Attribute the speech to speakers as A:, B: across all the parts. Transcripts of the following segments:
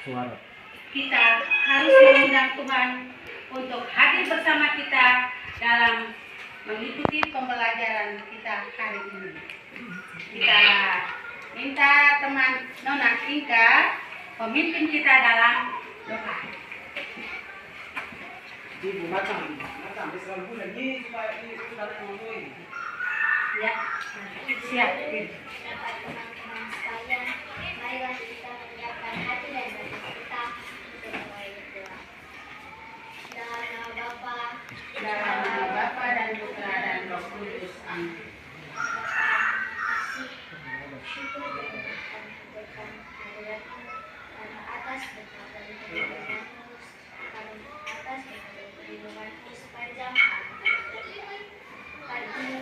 A: Suara.
B: Kita harus mengundang Tuhan untuk hadir bersama kita dalam mengikuti pembelajaran kita hari ini. Kita minta teman Nona Inka, pemimpin kita dalam doa.
A: Ibu matang selalu lagi supaya ini sudah ngomongin.
B: Ya, siap.
C: Teman-teman sekalian, marilah kita menyiapkan hati dan batin kita untuk mulai berdoa. Dalam nama Bapa
B: Dan Putra dan Roh Kudus. Amin.
C: syukur dan kami haturkan kehadiratmu karena atas berkat dan perlindunganmu, karena atas berkat dan perlindunganmu sepanjang hari. Pagi ini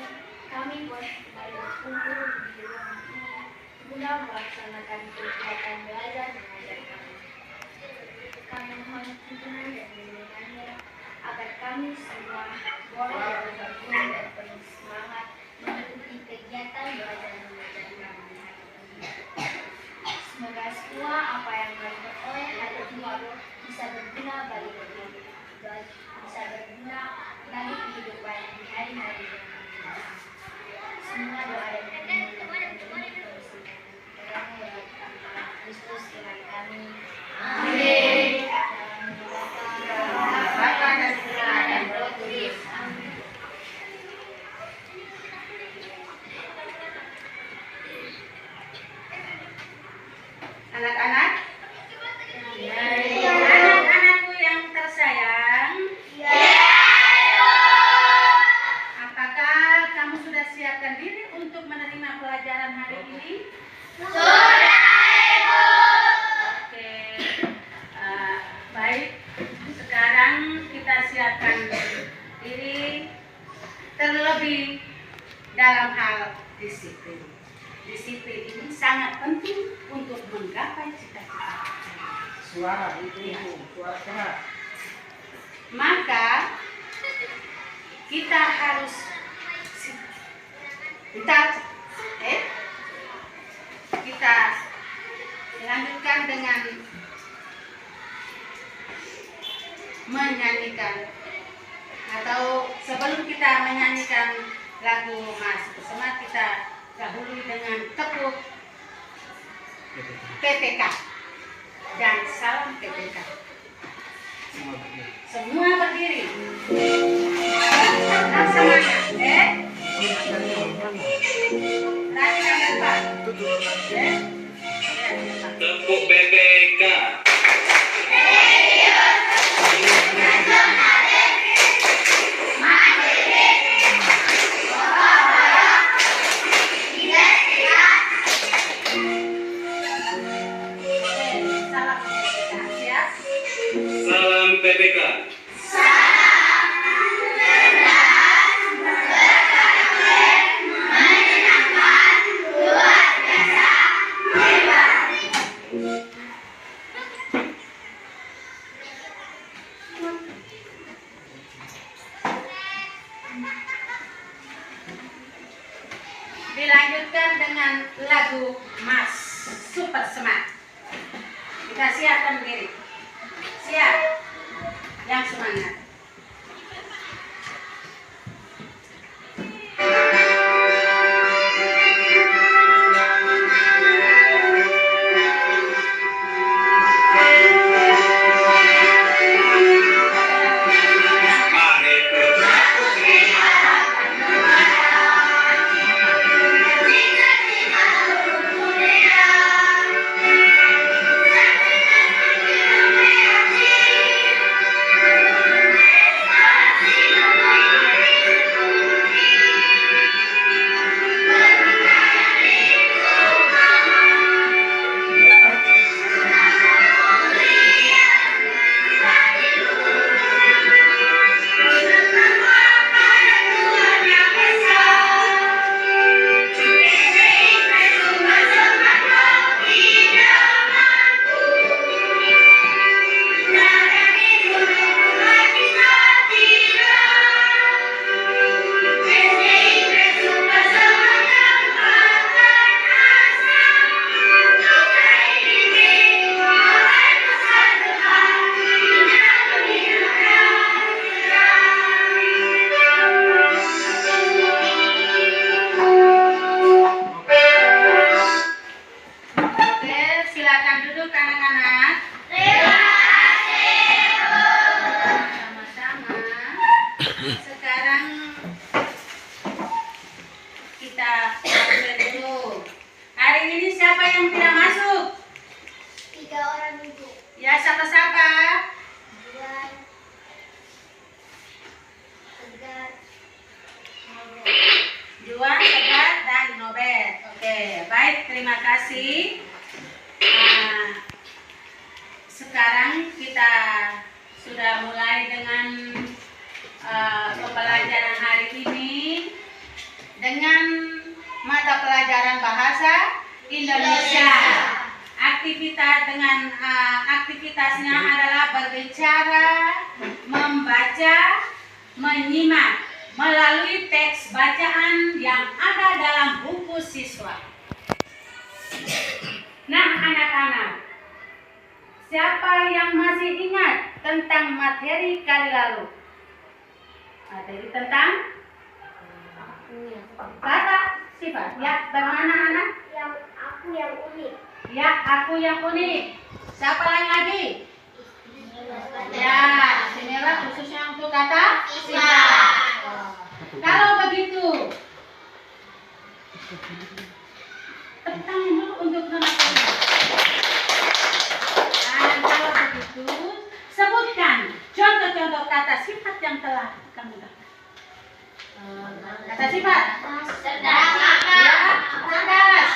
C: kami boleh kembali berkumpul di ruang ini guna melaksanakan kegiatan belajar mengajar kami. Kami mohon tuntunan dan bimbinganmu agar kami semua boleh bergabung dan penuh semangat mengikuti kegiatan belajar mengajar kami hari ini. Semoga semua apa yang kami peroleh hari ini bisa berguna bagi kehidupan di hari-hari yang akan datang. Semua doa dan permohonan kami persilakan lewat nama Kristus Tuhan kami. Amin. Dalam nama Bapa dan Putra dan Roh Kudus. Amin.
B: Anak-anak, anak-anakku yang tersayang, apakah kamu sudah siapkan diri untuk menerima pelajaran hari ini? Oke, baik. Sekarang kita siapkan diri terlebih dalam hal disiplin. Disiplin ini sangat penting untuk menggapai cita-cita.
A: Suara itu, suara keras.
B: Maka kita harus kita lanjutkan dengan menyanyikan, atau sebelum kita menyanyikan lagu Mas Bersama, kita dahului dengan tepuk PPK dan salam PPK. Semua berdiri. Dan semangat, Lagi dan depan.
D: Tepuk BPK. Salam PPK.
B: Dilanjutkan dengan lagu Mas Super Smart. Kita siapkan diri. Siap. Yang semangat.
C: Amin.
B: Juan, Tegar, dan Nobet. Oke, baik, terima kasih. Sekarang kita sudah mulai dengan pembelajaran hari ini dengan mata pelajaran bahasa Indonesia. Aktivitasnya adalah berbicara, membaca, menyimak melalui teks bacaan yang ada dalam buku siswa. Nah, anak-anak, siapa yang masih ingat tentang materi kali lalu? Materi tentang kata sifat. Ya, bagaimana anak?
C: Yang aku yang unik.
B: Ya, aku yang unik. Siapa lagi? Ya, inilah khususnya untuk kata sifat. Kalau begitu, tepuk tangan dulu untuk nama kamu. Dan kalau begitu, sebutkan contoh-contoh kata sifat yang telah kamu dapat. Kata sifat.
C: Cerdas.
B: Ya, cerdas.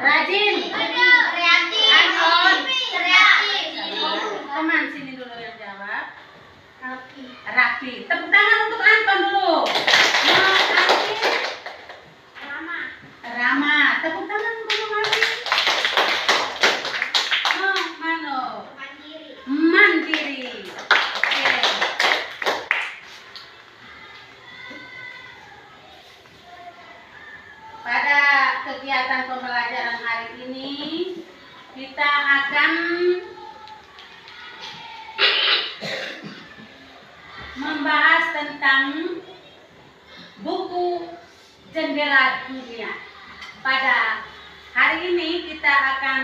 B: Rajin. Teman sini dulu yang jawab. Rapi. Tepuk tangan untuk Anton dulu. Rama. Tepuk tangan untuk Mami. Mano. Mandiri. Oke. Pada kegiatan pembelajaran hari ini kita akan membahas tentang buku Jendela Dunia. Pada hari ini kita akan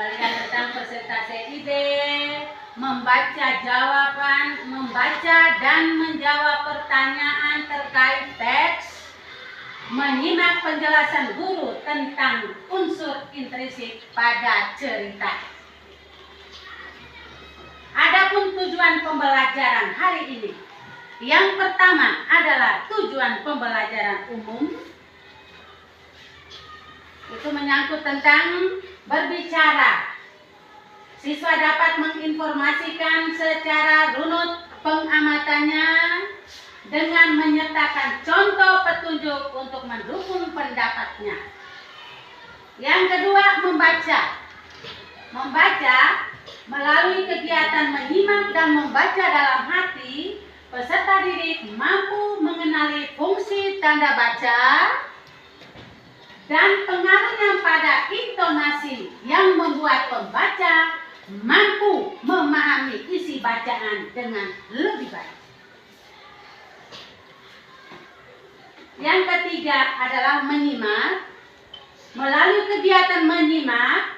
B: melihat tentang presentasi ide, membaca dan menjawab pertanyaan terkait teks, menyimak penjelasan guru tentang unsur intrinsik pada cerita. Adapun tujuan pembelajaran hari ini, yang pertama adalah tujuan pembelajaran umum. Itu menyangkut tentang berbicara. Siswa dapat menginformasikan secara runut pengamatannya dengan menyertakan contoh petunjuk untuk mendukung pendapatnya. Yang kedua, membaca. Membaca melalui kegiatan menyimak dan membaca dalam hati, peserta didik mampu mengenali fungsi tanda baca dan pengaruhnya pada intonasi yang membuat pembaca mampu memahami isi bacaan dengan lebih baik. Yang ketiga adalah menyimak. Melalui kegiatan menyimak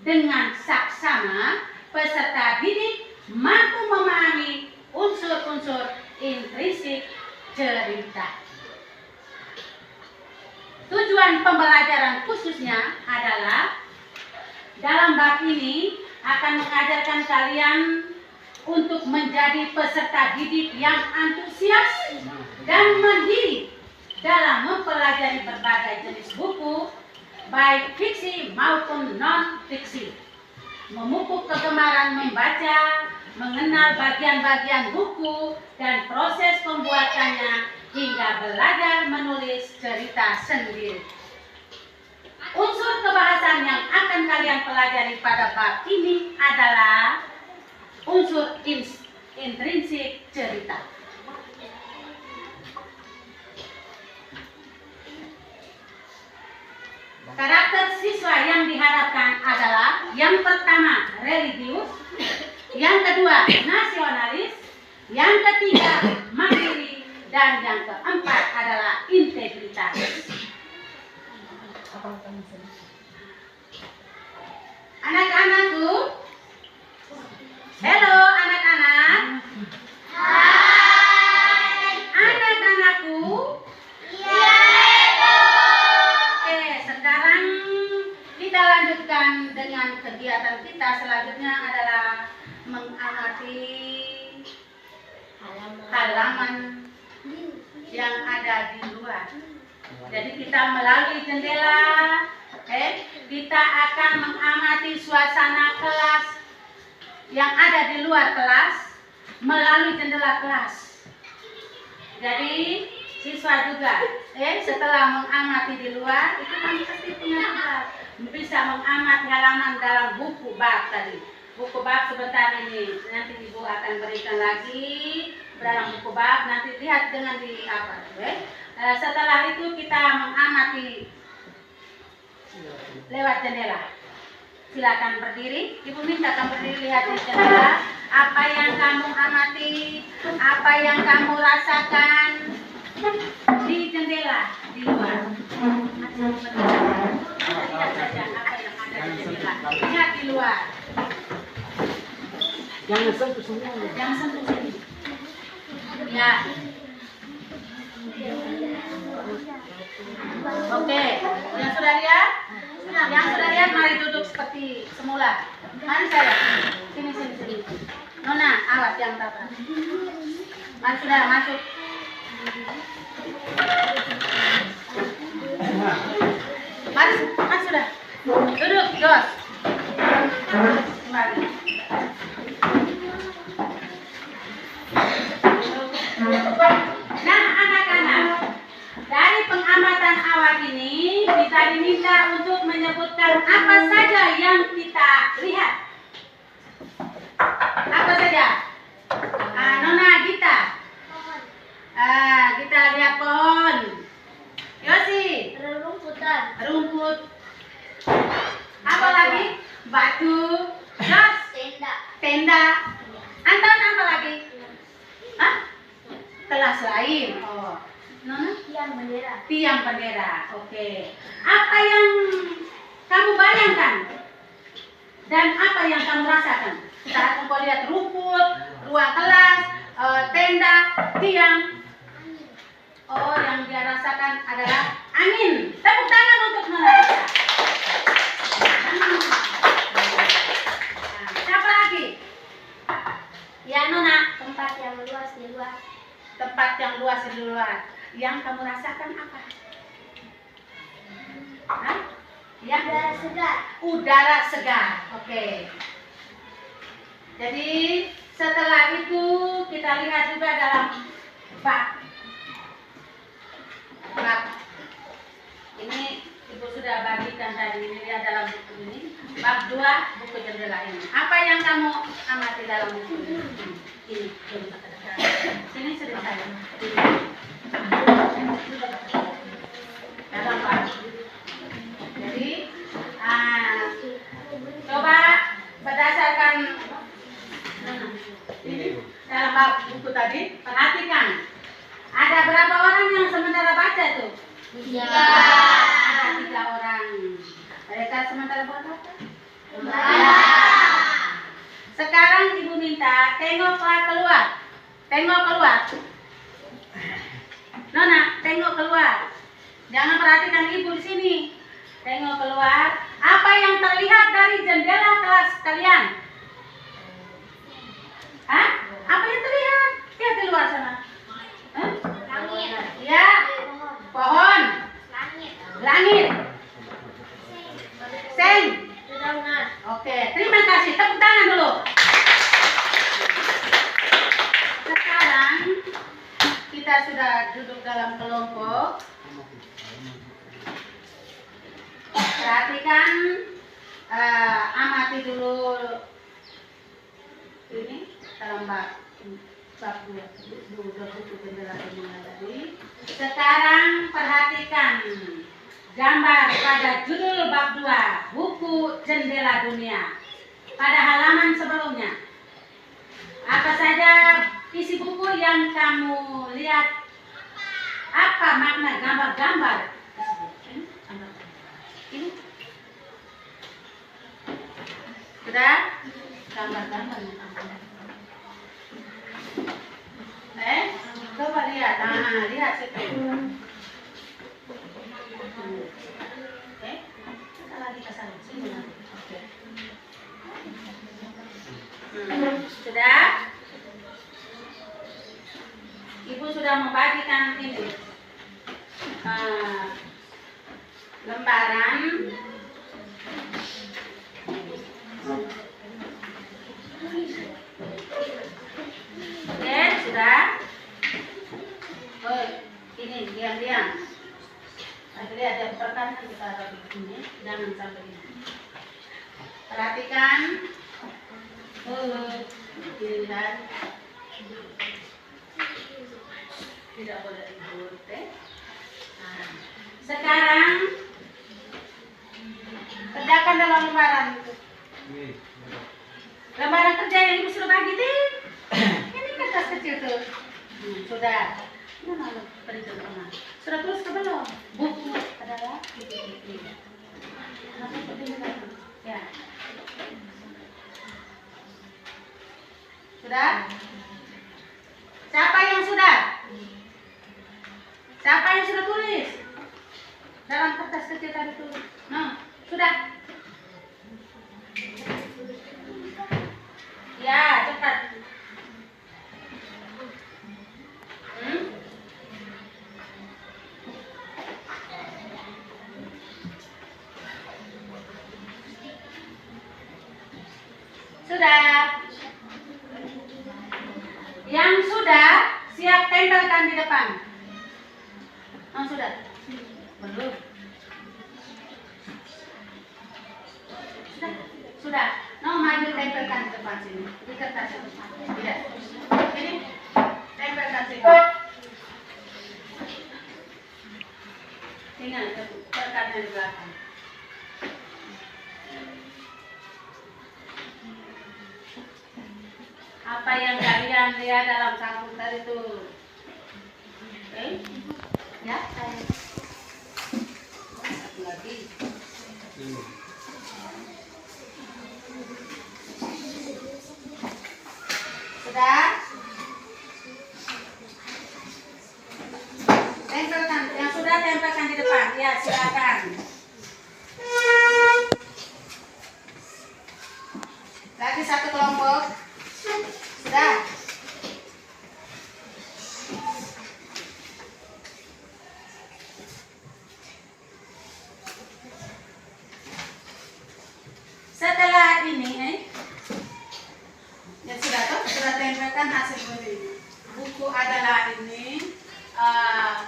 B: dengan saksama, peserta didik mampu memahami unsur-unsur intrinsik cerita. Tujuan pembelajaran khususnya adalah dalam bab ini akan mengajarkan kalian untuk menjadi peserta didik yang antusias dan mandiri dalam mempelajari berbagai jenis buku, baik fiksi maupun non-fiksi. Memupuk kegemaran membaca, mengenal bagian-bagian buku dan proses pembuatannya hingga belajar menulis cerita sendiri. Unsur kebahasan yang akan kalian pelajari pada bab ini adalah unsur intrinsik cerita. Karakter siswa yang diharapkan adalah yang pertama religius, yang kedua nasionalis, yang ketiga mandiri, dan yang keempat adalah integritas. Anak-anakku, halo anak-anak.
C: Hai.
B: Anak-anakku.
C: Iya.
B: Oke, sekarang kita lanjutkan dengan kegiatan kita selanjutnya adalah mengamati halaman halaman yang ada di luar. Jadi kita melalui jendela, kita akan mengamati suasana kelas yang ada di luar kelas melalui jendela kelas. Jadi siswa juga, setelah mengamati di luar, itu kan pasti punya tugas. Bisa mengamati halaman dalam buku bab tadi. Buku bab sebentar ini, nanti Ibu akan berikan lagi dalam buku bab. Nanti lihat dengan di apa, setelah itu kita mengamati lewat jendela. Silakan berdiri. Ibu minta kamu berdiri, lihat di jendela. Apa yang kamu amati, apa yang kamu rasakan di jendela di luar. Lihat saja apa yang ada di jendela. Lihat di luar.
A: Jangan sentuh semua.
B: Jangan sentuh sini. Ya. Oke, yang sudah lihat? Yang sudah lihat mari duduk seperti semula. Mari saya. Sini. Nona, awas yang tabrak. Mari sudah masuk. Mari sudah. Duduk, Jos. Kembali. Nah, anak-anak, dari pengamatan awal ini kita diminta untuk menyebutkan apa saja yang kita lihat. Apa saja? Nona, Gita. Kita lihat pohon. Yosi. Rumput. Apa lagi? Batu. Jos. Tenda. Anton, apa lagi? Hah? Kelas lain. Oh. Nona? Tiang bendera. Oke. Apa yang kamu bayangkan? Dan apa yang kamu rasakan? Saat engkau lihat rumput, ruang kelas, tenda, tiang. Oh, yang dia rasakan adalah angin. Tepuk tangan untuk Nona. Siapa lagi? Ya, Nona.
C: Tempat yang luas di luar.
B: Tempat yang luas di luar. Yang kamu rasakan apa? Hah? Ya?
C: Udara segar.
B: Udara segar. Oke. Jadi setelah itu kita lihat juga dalam bab. Ini Ibu sudah bagikan tadi, ini lihat dalam buku ini. Bab 2 buku jendela ini. Apa yang kamu amati dalam buku ini? Ini. Sini sudah saya. Dalam bab. Jadi coba berdasarkan dalam bab buku tadi, perhatikan. Ada berapa orang yang sementara baca tuh? 3. Ada 3 orang. Mereka sementara buat apa? Sekarang Ibu minta tengoklah keluar. Tengok keluar. Nona, tengok keluar. Jangan perhatikan Ibu di sini. Tengok keluar. Apa yang terlihat dari jendela kelas kalian? Hah? Apa yang terlihat? Lihat di luar sana.
C: Langit.
B: Ya. Pohon. Langit. Seng.
C: Dedaunan.
B: Oke, terima kasih. Tepuk tangan dulu. Sekarang kita sudah duduk dalam kelompok. Perhatikan, amati dulu ini dalam bab 2 buku jendela ini tadi. Sekarang perhatikan gambar pada judul bab 2 buku jendela dunia pada halaman sebelumnya. Apa saja isi buku yang kamu lihat? Apa makna gambar-gambar tersebut? Ini sudah gambar-gambar. Coba lihat. Lihat situ. Lagi ke sana. Sini nanti. Oke. Sudah? Ibu sudah membagikan ini lembaran. Oke, sudah. Oh, ini diam-diam. Akhirnya ada perkataan kita taruh di sini, jangan sampai ini. Perhatikan. Dilihat. Tidak boleh ribut, Nah, sekarang kerjakan dalam lembaran itu. Lembaran kerja yang ibu sudah bagi deh. Ini kertas kecil tuh. Sudah. Mana perhitungan kemana? Sudah terus ke belum? Buku adalah ini. Nanti begini lagi. Ya. Sudah? Siapa yang sudah? Siapa yang sudah tulis? Dalam kertas kecil tadi tulis. Nah, sudah. Ya, cepat. Sudah. Yang sudah, siap tempelkan di depan. Oh, sudah. Belum. Sudah. No, maju tempelkan di depan sini. Di kertas itu. Tidak. Ini tempelkan sini. Tinggal tekatnya di belakang. Apa yang kalian lihat dalam saku tadi itu? Oke? Ya, saya. Satu lagi. Sudah? Tempelkan, yang sudah tempelkan di depan. Ya, silakan. Lagi satu kelompok. Sudah. Setelah ini, ya sudah tuh, sudah tempelkan hasil beli. Buku adalah ini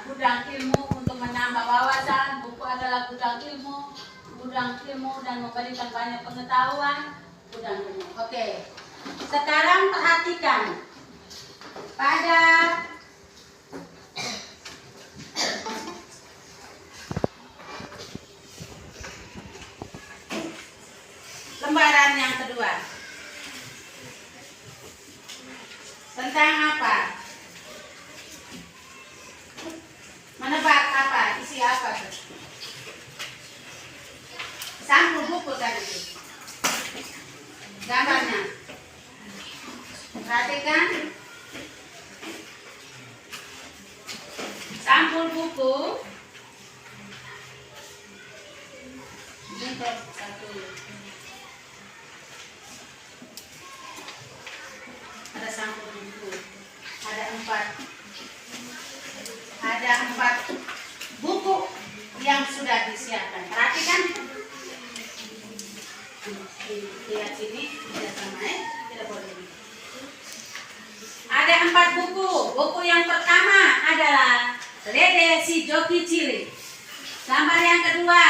B: gudang ilmu untuk menambah wawasan. Buku adalah gudang ilmu dan memberikan banyak pengetahuan. Gudang ilmu. Oke. Sekarang perhatikan pada lembaran yang kedua. Tentang apa? Menebak apa? Isi apa? Sampul buku tadi. Gambarnya. Perhatikan. Sampul buku. Ini satu. Ada sampul buku. Ada 4. Ada 4 buku yang sudah disiapkan. Perhatikan. Lihat sini, tidak sama tidak boleh. Ada 4 buku. Buku yang pertama adalah Lede si Joki Cilik. Gambar yang kedua,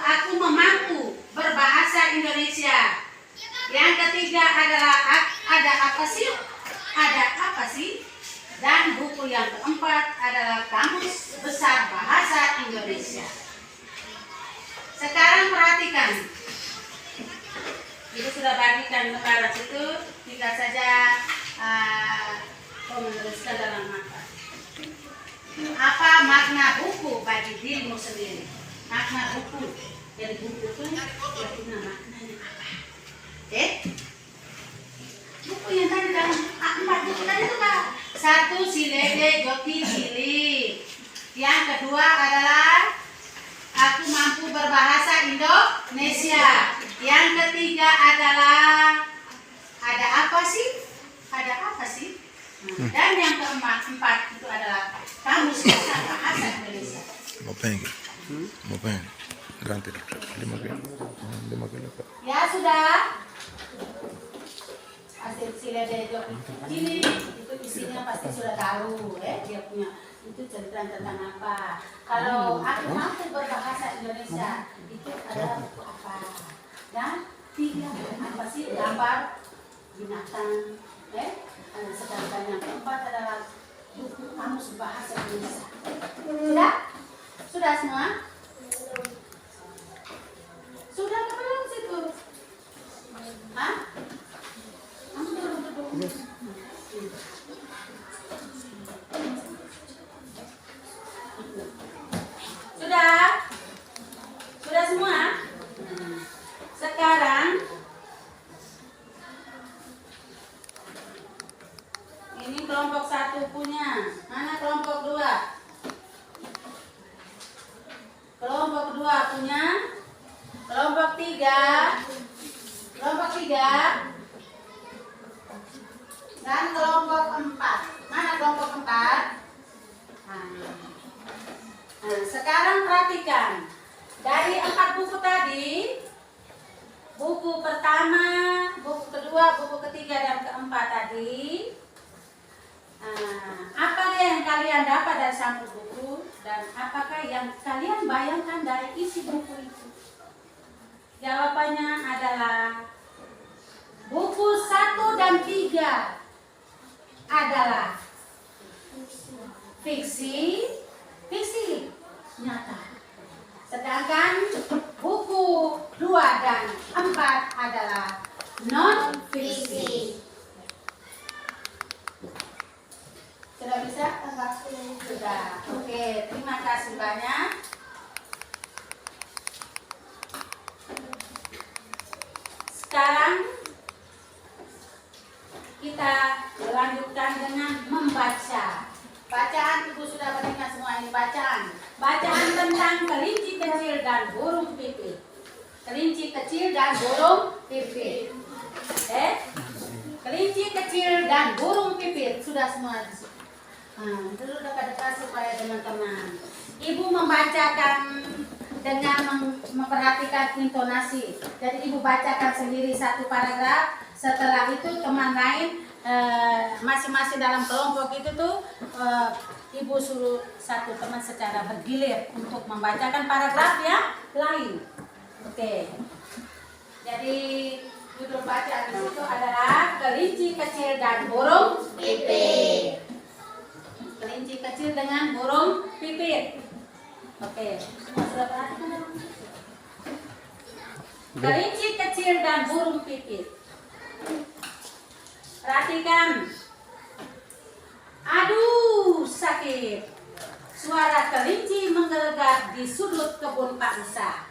B: Aku memampu berbahasa Indonesia. Yang ketiga adalah Ada apa sih? Dan buku yang keempat adalah Kamus Besar Bahasa Indonesia. Sekarang perhatikan. Ibu sudah bagikan lembaran itu, tinggal saja menuliskan dalam mata. Apa makna buku bagi dirimu sendiri? Makna buku. Jadi buku itu artinya maknanya apa? Buku yang tadi dalam 4 buku tadi itu Kak. 1 si Lede Joki Cilik. Yang kedua adalah Aku mampu berbahasa Indonesia. Yang ketiga adalah Ada apa 4 itu adalah kamus besar bahasa Indonesia.
E: Mau pengen ganti 5 kilo Pak.
B: Ya sudah. Hasil silededok ini itu isinya pasti sudah tahu, dia punya itu cerita tentang apa. Kalau aku mampu berbahasa Indonesia itu adalah buku apa? Dan 3 apa sih gambar binatang, sedangkan yang keempat adalah buku kamus bahasa Indonesia. Sudah? Sudah semua? Sudah ke belum situ? Hah? Sudah? Sudah semua? Sekarang ini kelompok 1 punya. Mana kelompok 2? Kelompok 2 punya. Kelompok 3. Kelompok 3. Dan kelompok 4. Mana kelompok 4? Nah, sekarang perhatikan. Dari 4 buku tadi, buku pertama, buku kedua, buku ketiga, dan keempat tadi, apa yang kalian dapat dari sampul buku dan apakah yang kalian bayangkan dari isi buku itu? Jawabannya adalah buku 1 dan 3 adalah fiksi nyata. Sedangkan buku 2 dan 4 adalah non fiksi. Sudah bisa? Sudah. Oke, terima kasih banyak. Sekarang kita lanjutkan dengan membaca. Bacaan ibu sudah mendengar semua ini bacaan. Bacaan tentang kelinci kecil dan burung pipit. Kelinci kecil dan burung pipit. Kelinci kecil dan burung pipit. Sudah semua. Dulu dekat-dekat supaya teman-teman. Ibu membacakan dengan memperhatikan intonasi. Jadi ibu bacakan sendiri 1 paragraf. Setelah itu teman lain masing-masing dalam kelompok itu tuh ibu suruh 1 teman secara bergilir untuk membacakan paragraf yang lain. Oke. Jadi judul bacaan di situ adalah kelinci kecil dan burung pipit. Kelinci kecil dengan burung pipit. Oke. Semua sudah perhatikan? Kelinci kecil dan burung pipit. Perhatikan. Aduh, sakit. Suara kelinci menggelegar di sudut kebun Pak Musa.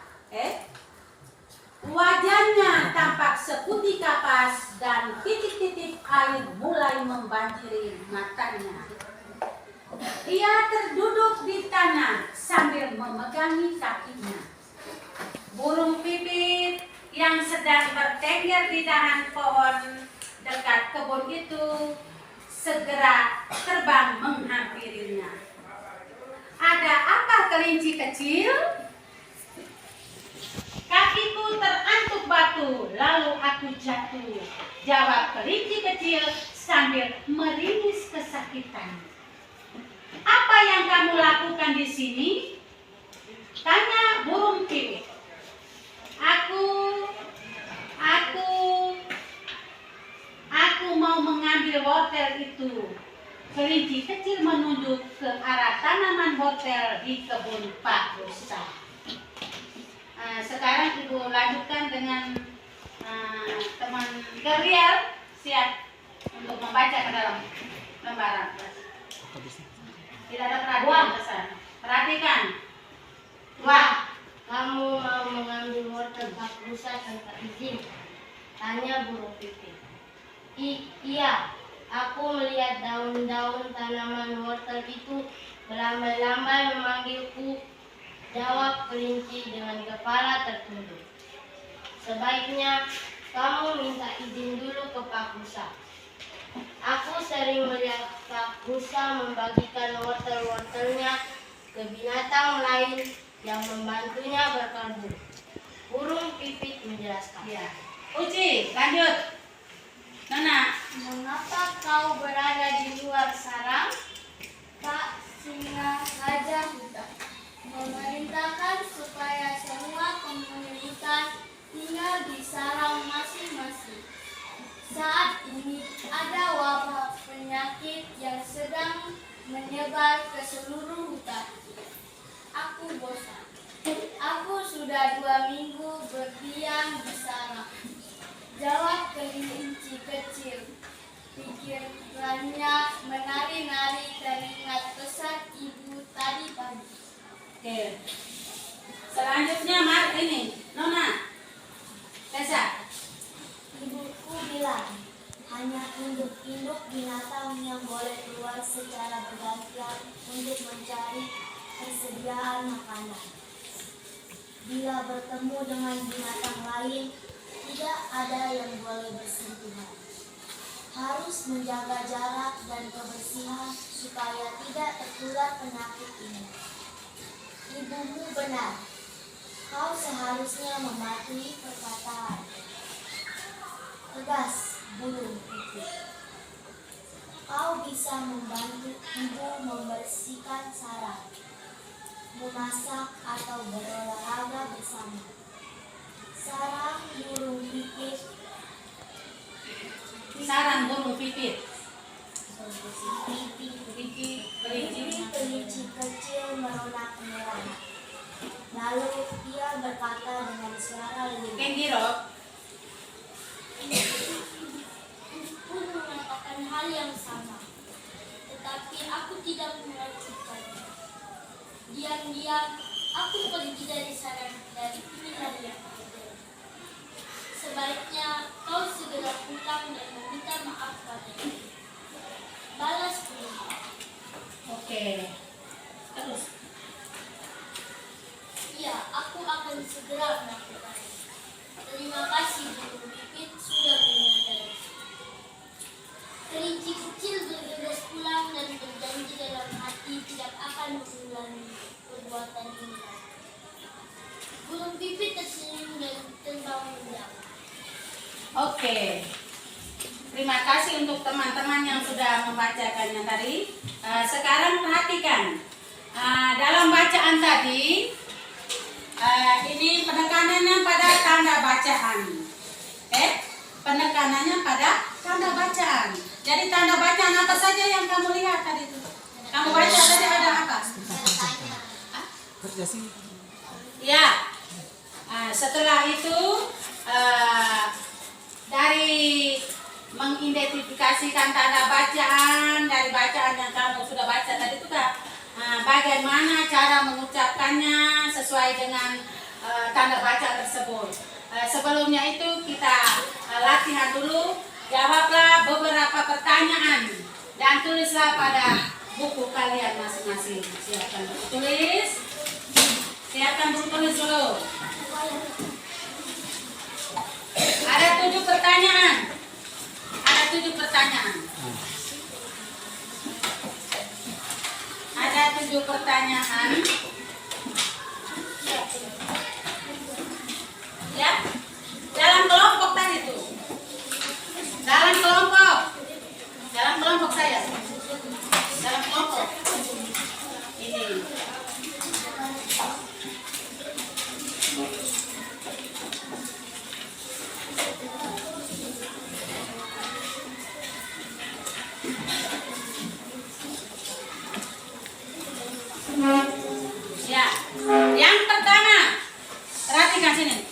B: Wajahnya tampak seputih kapas dan titik-titik air mulai membanjiri matanya. Ia terduduk di tanah sambil memegangi kakinya. Burung pipit yang sedang bertengger di dahan pohon dekat kebun itu segera terbang menghampirinya. Ada apa, kelinci kecil? Kakiku terantuk batu, lalu aku jatuh, jawab kelinci kecil sambil meringis kesakitan. Apa yang kamu lakukan di sini? Tanya burung pipit. Aku mau mengambil wortel itu. Kelinci kecil menunjuk ke arah tanaman wortel di kebun Pak Musa. Sekarang ibu lanjutkan dengan teman Gabriel, siap untuk membaca ke dalam lembaran. Tidak ada perhatian pesan. Perhatikan.
C: Wah, kamu mau mengambil wortel Pak Musa tanpa izin? Tanya burung pipit. Iya, aku melihat daun-daun tanaman wortel itu melambai-lambai memanggilku, jawab kelinci dengan kepala tertunduk. Sebaiknya kamu minta izin dulu ke Pak Musa. Aku sering melihat Pak rusa membagikan wortel-wortelnya ke binatang lain yang membantunya berkabung. Burung pipit menjelaskan.
B: Ya. Uci, lanjut. Nona.
C: Mengapa kau berada di luar sarang? Pak Singa Raja Hutan memerintahkan supaya semua penghuni hutan tinggal di sarang masing-masing. Saat ini ada wabah penyakit yang sedang menyebar ke seluruh hutan. Aku bosan. Aku sudah 2 minggu berdiam di sarang. Jawab kelinci kecil. Pikirannya menari-nari teringat pesan ibu tadi pagi.
B: Oke. Selanjutnya ini Nona. Tessa.
C: Ibuku bilang, hanya induk-induk binatang yang boleh keluar secara bergantian untuk mencari persediaan makanan. Bila bertemu dengan binatang lain, tidak ada yang boleh bersentuhan. Harus menjaga jarak dan kebersihan supaya tidak tertular penyakit ini. Ibumu benar. Kau seharusnya mematuhi perkataan. Tegas, burung pipit. Kau bisa membantu ibu membersihkan sarang, memasak atau berolahraga bersama. Sarang burung pipit.
B: Sarang burung pipit.
C: Kelinci kecil meronak-merah. Lalu ia berkata dengan suara lembut.
B: Kendiro.
C: Ibuku mengatakan hal yang sama, tetapi aku tidak melakukannya. Diam-diam, aku pergi dari sana dan ini hari yang terjadi. Sebaiknya kau segera pulang dan meminta maaf padanya. Balas budi.
B: Oke. Terus.
C: Iya, aku akan segera melakukannya. Terima kasih burung pipit sudah menyadari. Kelinci kecil bergegas pulang dan berjanji dalam hati tidak akan mengulangi perbuatan ini lagi. Burung pipit tersenyum dan terbang menjauh.
B: Oke. Terima kasih untuk teman-teman yang sudah membacakannya tadi. Sekarang perhatikan. Dalam bacaan tadi, ini penekanannya pada tanda bacaan. Penekanannya pada tanda bacaan. Jadi tanda bacaan apa saja yang kamu lihat tadi itu? Kamu baca tadi ada apa? Ya. Setelah itu dari mengidentifikasikan tanda bacaan dari bacaan yang kamu sudah baca tadi itu kan, bagaimana cara mengucapkannya sesuai dengan tanda bacaan tersebut. Sebelumnya itu kita latihan dulu, jawablah beberapa pertanyaan dan tulislah pada buku kalian masing-masing. Siapkan buku tulis, siapkan buku tulis dulu. Ada 7 pertanyaan. Ada 7 pertanyaan. Ada 7 pertanyaan. Ya. Dalam kelompok tadi tuh. Dalam kelompok. Dalam kelompok saya. Dalam kelompok. Ini. Ya, yang pertama, perhatikan sini.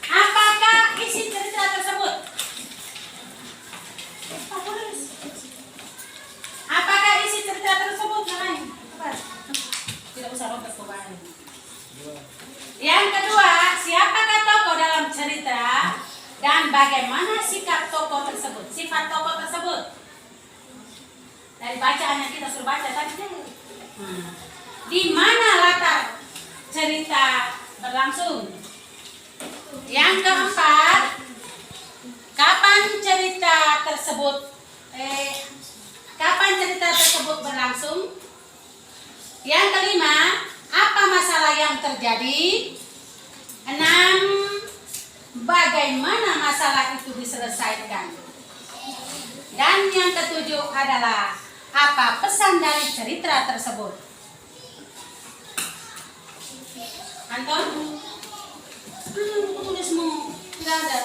B: Apakah isi cerita tersebut? Apakah isi cerita tersebut? Tidak usah lompat ke bawah. Yang kedua, siapakah tokoh dalam cerita dan bagaimana sikap tokoh tersebut, sifat tokoh tersebut? Dari bacaan yang kita suruh baca tadi. Di mana latar cerita berlangsung? Yang keempat, kapan cerita tersebut terjadi. 6. Bagaimana masalah itu diselesaikan. Dan yang ke-7 adalah apa pesan dari cerita tersebut. Anton? Tulismu tidak ada.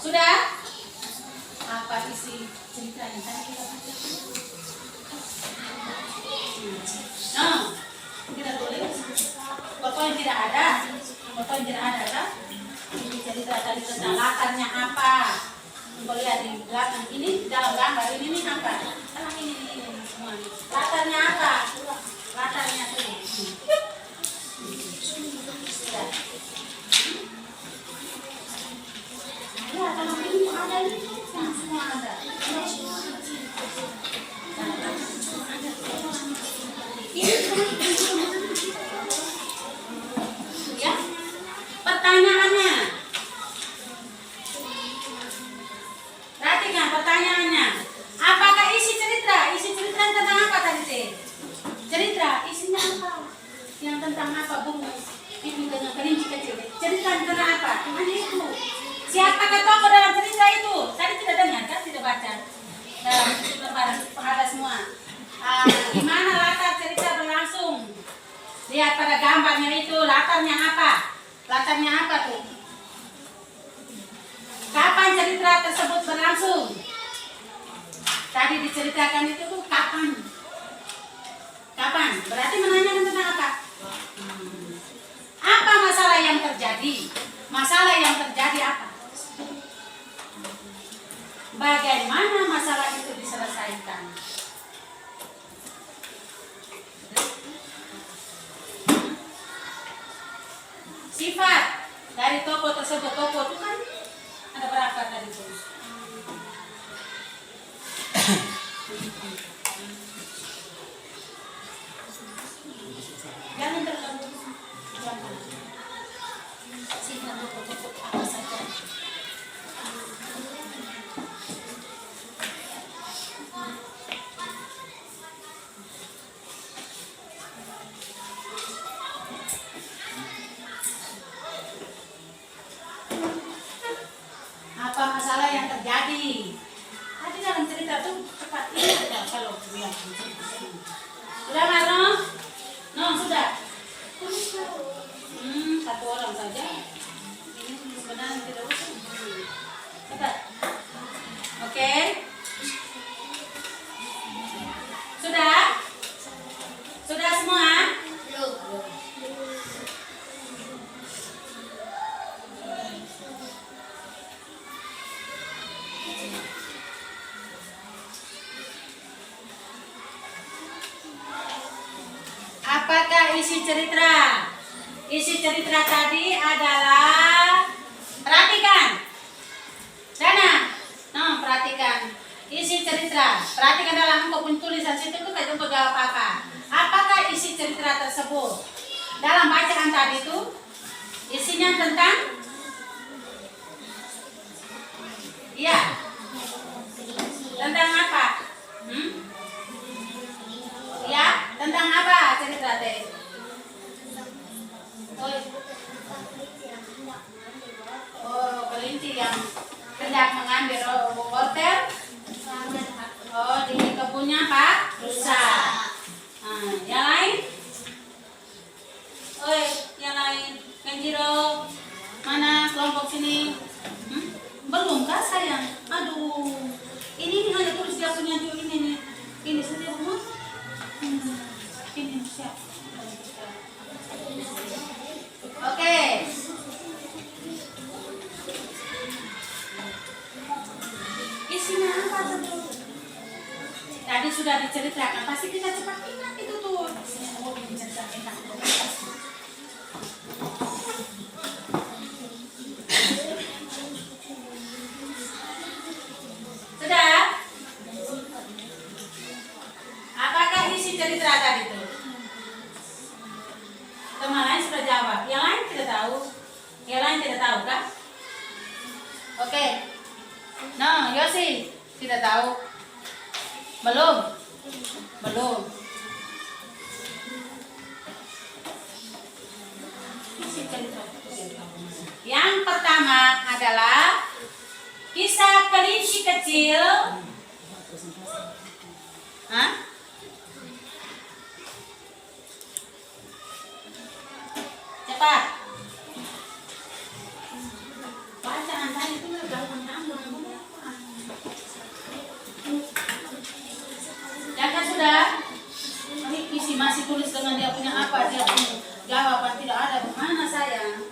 B: Sudah? Apa isi cerita yang tadi kita baca? Tidak boleh. Foto yang tidak ada. Foto yang tidak ada kan? Ini cerita tadi tentang latarnya apa? Coba lihat di belakang ini, dalam gambar ini nih apa? Ini semua. Latarnya apa? Latarnya tuh. Sudah. Ya, kalau ini ada ini semua ada. Ya, pertanyaannya. Perhatikan pertanyaannya. Apakah isi cerita? Isi cerita tentang apa tadi? Cerita isinya apa? Yang tentang apa, Bu? Ini dengan kelinci kecil. Cerita tentang apa? Hanya itu. Siapakah tokoh dalam cerita itu? Tadi tidak dengar kan? Tidak baca. Dalam lembaran ada semua. Di mana latar cerita berlangsung? Lihat pada gambarnya itu, latarnya apa? Latarnya apa tuh? Kapan cerita tersebut berlangsung? Tadi diceritakan itu tuh kapan? Kapan? Berarti menanyakan tentang apa? Apa masalah yang terjadi? Masalah yang terjadi apa? Bagaimana masalah itu diselesaikan? Sifat dari tokoh tersebut. Tokoh itu kan ada berapa tadi tuh? Jangan terlalu jangan. Sifat tokoh apa saja? Apa masalah yang terjadi? Tadi dalam cerita tuh cepat ini ada kalau bilang. Sudah Marno? No, sudah. Satu orang saja. Ini sebenarnya tidak usah. Cepat. Oke. Sudah? Sudah semua? Apakah isi cerita? Isi cerita tadi adalah, perhatikan. Dana, perhatikan. Isi cerita. Perhatikan dalam engkau pun tulisan situ tuh kayak engkau jawab apa. Apakah isi cerita tersebut? Dalam bacaan tadi itu isinya tentang, iya, tentang apa? Ya, tentang apa cerita tadi? Oh, kelinci yang hendak mengambil wortel. Oh, di kebunnya Pak rusa. Yang lain? Oh, yang lain. Kenjiro, mana kelompok sini? Belum kah sayang? Aduh, ini hanya tulis dia punya juga ini nih. Ini saja rumah. Ini siap. Oke. Isinya apa tuh? Tadi sudah diceritakan, pasti kita cepat ingat itu tuh. Sudah? Apakah isi cerita tadi itu? Teman lain sudah jawab, yang lain tidak tahu. Yang lain tidak tahu kan? Oke. No, Yosi tidak tahu. Belum. Belum. Yang pertama adalah kisah kelinci kecil. Hah? Cepat. Bacaan tadi itu jangan sudah. Ini isi masih tulis dengan dia punya apa, dia punya jawaban tidak ada. Mana sayang?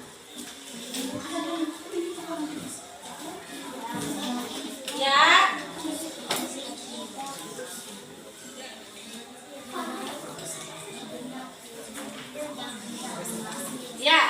B: Ya. Ya.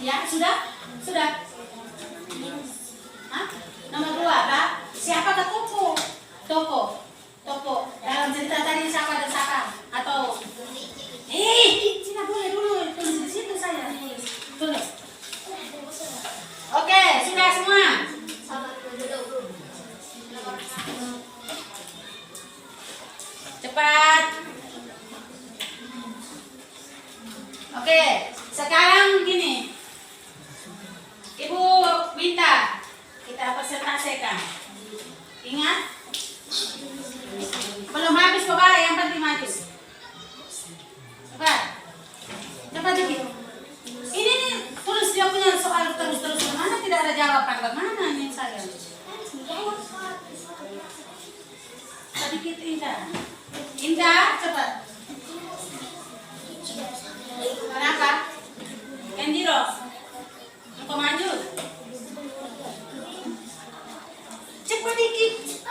B: Ya, sudah? Sudah? Hah? Nomor 2, Kak. Siapakah Topo? Topo. Topo. Dalam cerita tadi siapa dan siapa? Atau tidak boleh dulu. Tulis di situ saya. Tulis. Oke, sudah semua. Cepat. Oke, sekarang gini. Ibu Binta, kita presentasikan. Ingat? Belum habis kok, Pak, yang penting maju. Cepat. Cepat dikit. Ini nih, tulis dia punya soal terus-terus. Mana tidak ada jawaban? Bagaimana nih saya? Sedikit Indah. Indah, cepat. Kenapa? Kendiro. Engkau maju. Cepat dikit.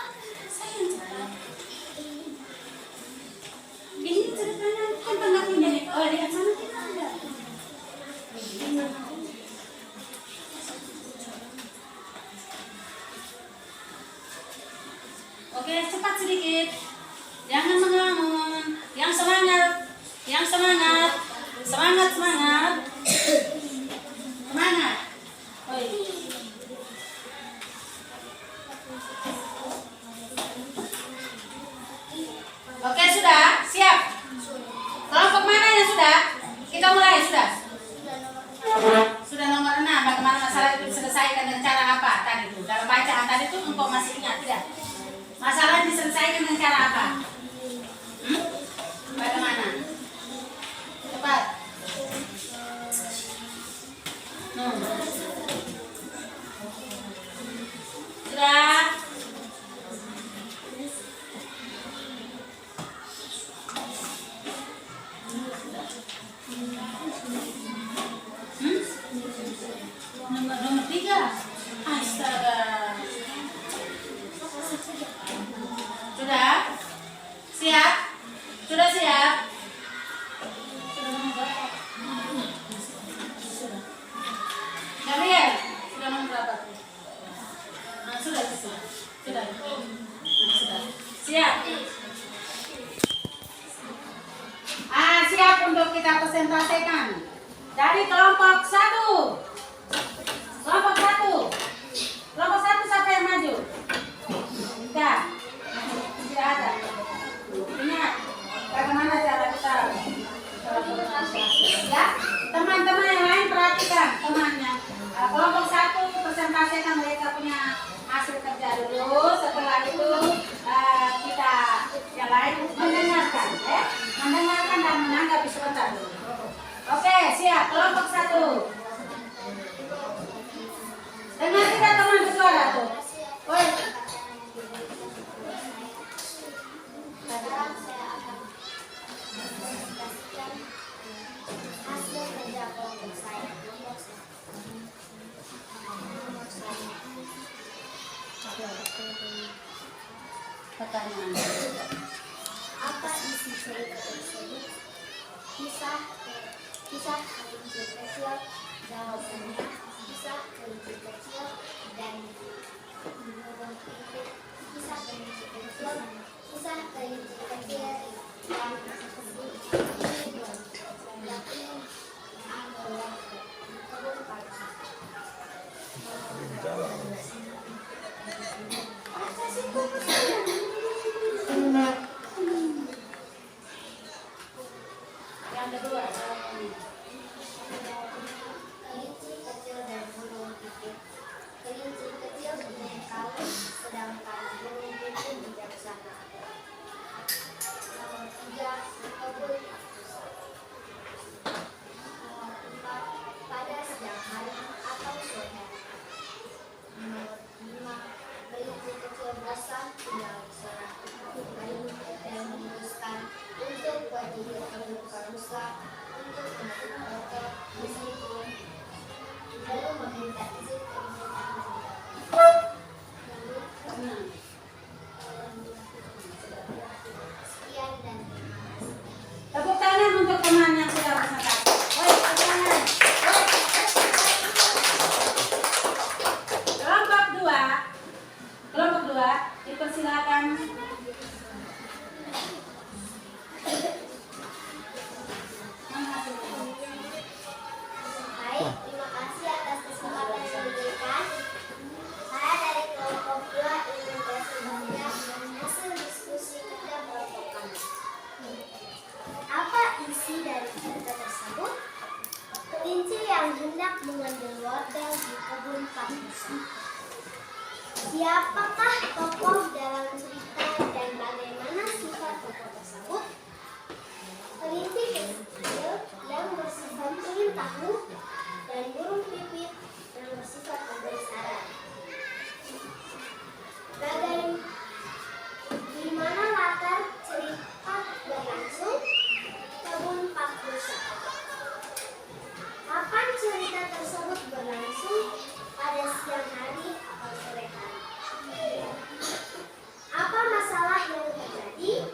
B: Ini ceritanya kan tengah punya nih. Oh, lihat sana tidak ada. Oke, cepat sedikit. Jangan mengelamun. Yang semangat. Yang semangat. Semangat, semangat. Semangat. Oi. Oke, sudah? Siap? Kelompok mana yang sudah? Kita mulai, sudah? Sudah nomor 6. Bagaimana masalah itu diselesaikan dengan cara apa tadi itu? Dalam bacaan tadi itu engkau masih ingat tidak? Masalah diselesaikan dengan cara apa? Bagaimana? Cepat. Sudah? Nomor 3. Astaga. Sudah? Siap? Sudah siap? Gabriel, sudah nomor berapa? Sudah. Siap? Siap untuk kita presentasikan. Dari kelompok 1. Kelompok 1. Kelompok 1 siapa yang maju? Tidak. Tidak ada. Ingat, bagaimana cara kita ya? Teman-teman yang lain perhatikan temannya. Kelompok 1 presentasikan mereka punya hasil kerja dulu. Setelah itu kita yang lain mendengarkan, mendengarkan dan menanggapi sebentar dulu. Oke, siap. Kelompok 1. Dengar tidak teman bersuara tuh? Woi.
C: Sekarang saya akan
B: Pertanyaan.
C: Apa isi cerita tersebut? Kisah kelinci kecil. Jawabannya kisah kelinci kecil dan burung pipit. Kisah kelinci kecil. Kisah kelinci kecil yang
B: Yang kedua.
C: kelinci kecil dan burung pipit. Kelinci kecil menyekal, sedangkan burung pipit bijaksana. Nomor 3, kebun kaktus. Nomor 4, pada siang hari atau sore hari. Nomor 5, kelinci kecil bosan tinggal di sana. Kelinci kecil memutuskan untuk pergi ke kebun kaktus untuk mencari foto meskipun lalu meminta izin ke ibu kandungnya. Sekian dan terima kasih.
B: Tepuk tangan untuk teman yang sudah bersama. Woi, tepuk tangan. Kelompok dua, dipersilakan.
C: Baik, terima kasih atas kesempatan yang diberikan. Saya dari kelompok 2 ingin presentasikan hasil diskusi kerja kelompok kami. Apa isi dari cerita tersebut? Kelinci yang hendak mengambil wortel di kebun kaktus. Siapakah tokoh dalam cerita dan bagaimana sifat tokoh tersebut? Kelinci kecil yang bersifat ingin tahu dan burung pipit yang bersifat memberi saran. Di mana latar cerita berlangsung? Kebun kaktus. Kapan cerita tersebut berlangsung? Pada siang hari atau sore hari. Apa masalah yang terjadi?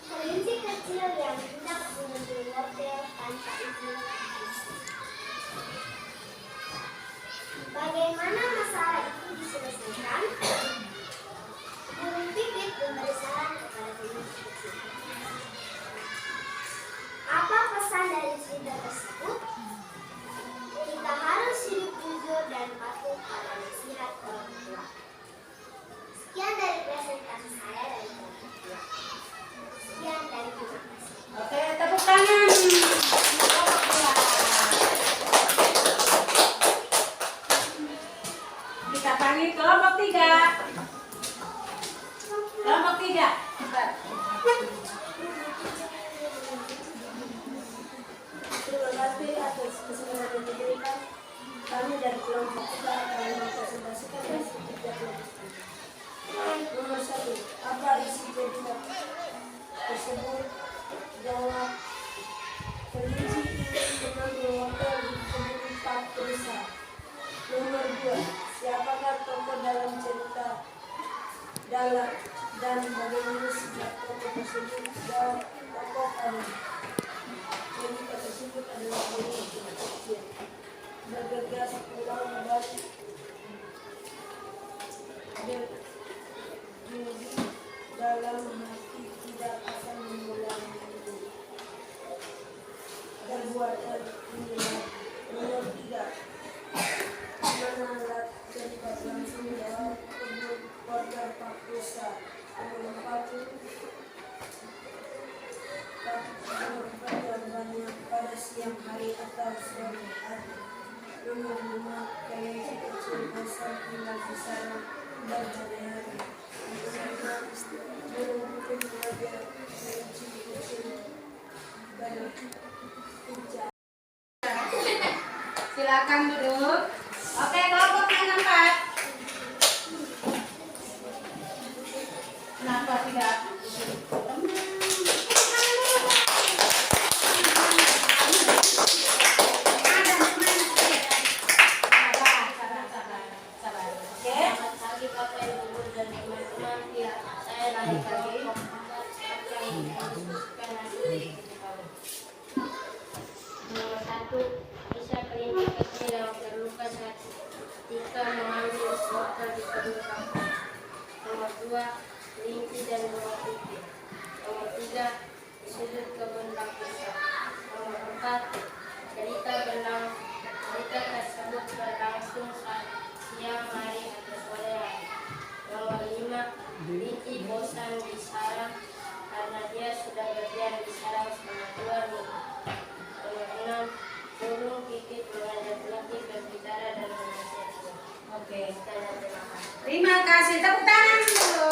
C: Kelinci kecil yang hendak mengambil wortel tanpa izin. Bagaimana masalah itu diselesaikan? Burung pipit memberi saran kepada kelinci kecil. Apa pesan dari cerita tersebut? Kita harus hidup jujur dan patuh pada nasihat orang tua. Sekian dari presentasi saya dari kelompok 2. Sekian dan terima kasih.
B: Oke, tepuk tangan. Kelompok dua. Kita panggil kelompok 3. Kelompok 3. Cepat.
F: Terima kasih atas kesempatan yang diberikan. Kami dari kelompok kita akan mempresentasikan hasil kerja kelompok kami. Nomor 1, apa isi cerita tersebut? Jawab, kelinci ingin mengambil wortel di kebun kaktus. Nomor 2, siapakah tokoh dalam cerita dan bagaimana sifat tokoh tersebut? Jawab, tokoh kami. Cerita tersebut adalah burung kecil bergegas pulang dari berjudi dalam hati tidak akan mengulangi itu. Perbuatan inilah. Nomor 3, mana alat cerita langsung dalam kebun wortel kaktus. Nomor 4, banyak pada siang hari atau sore hari. Nomor 5, kelinci kecil bosan tinggal di sana berhari-hari. Nomor 6, burung pipit mengajar kelinci kecil berbicara.
B: Silakan duduk. Oke, kelompok yang 4. Kenapa tidak?
F: Selamat pagi Bapak Ibu dan teman-teman.
C: teman-teman, saya lanjut lagi. Yang mendiskusikan hasil diskusi kami. Nomor 1, Isa kelinci kecil yang terluka saat ketika mengambil wortel di kebun kampung. Nomor 2, kelinci dan burung pipit. Nomor 3, di sudut kebun raksasa. Nomor 4, cerita tersebut berlangsung saat siang hari atau sore hari. Nomor 5, kelinci bosan di sarang karena dia sudah berdiam di sarang selama 2 minggu. Nomor 6, burung pipit mengajak kelinci berbicara dan menasihati.
B: Oke.
C: Terima kasih.
B: Terima kasih. Tepuk tangan dulu.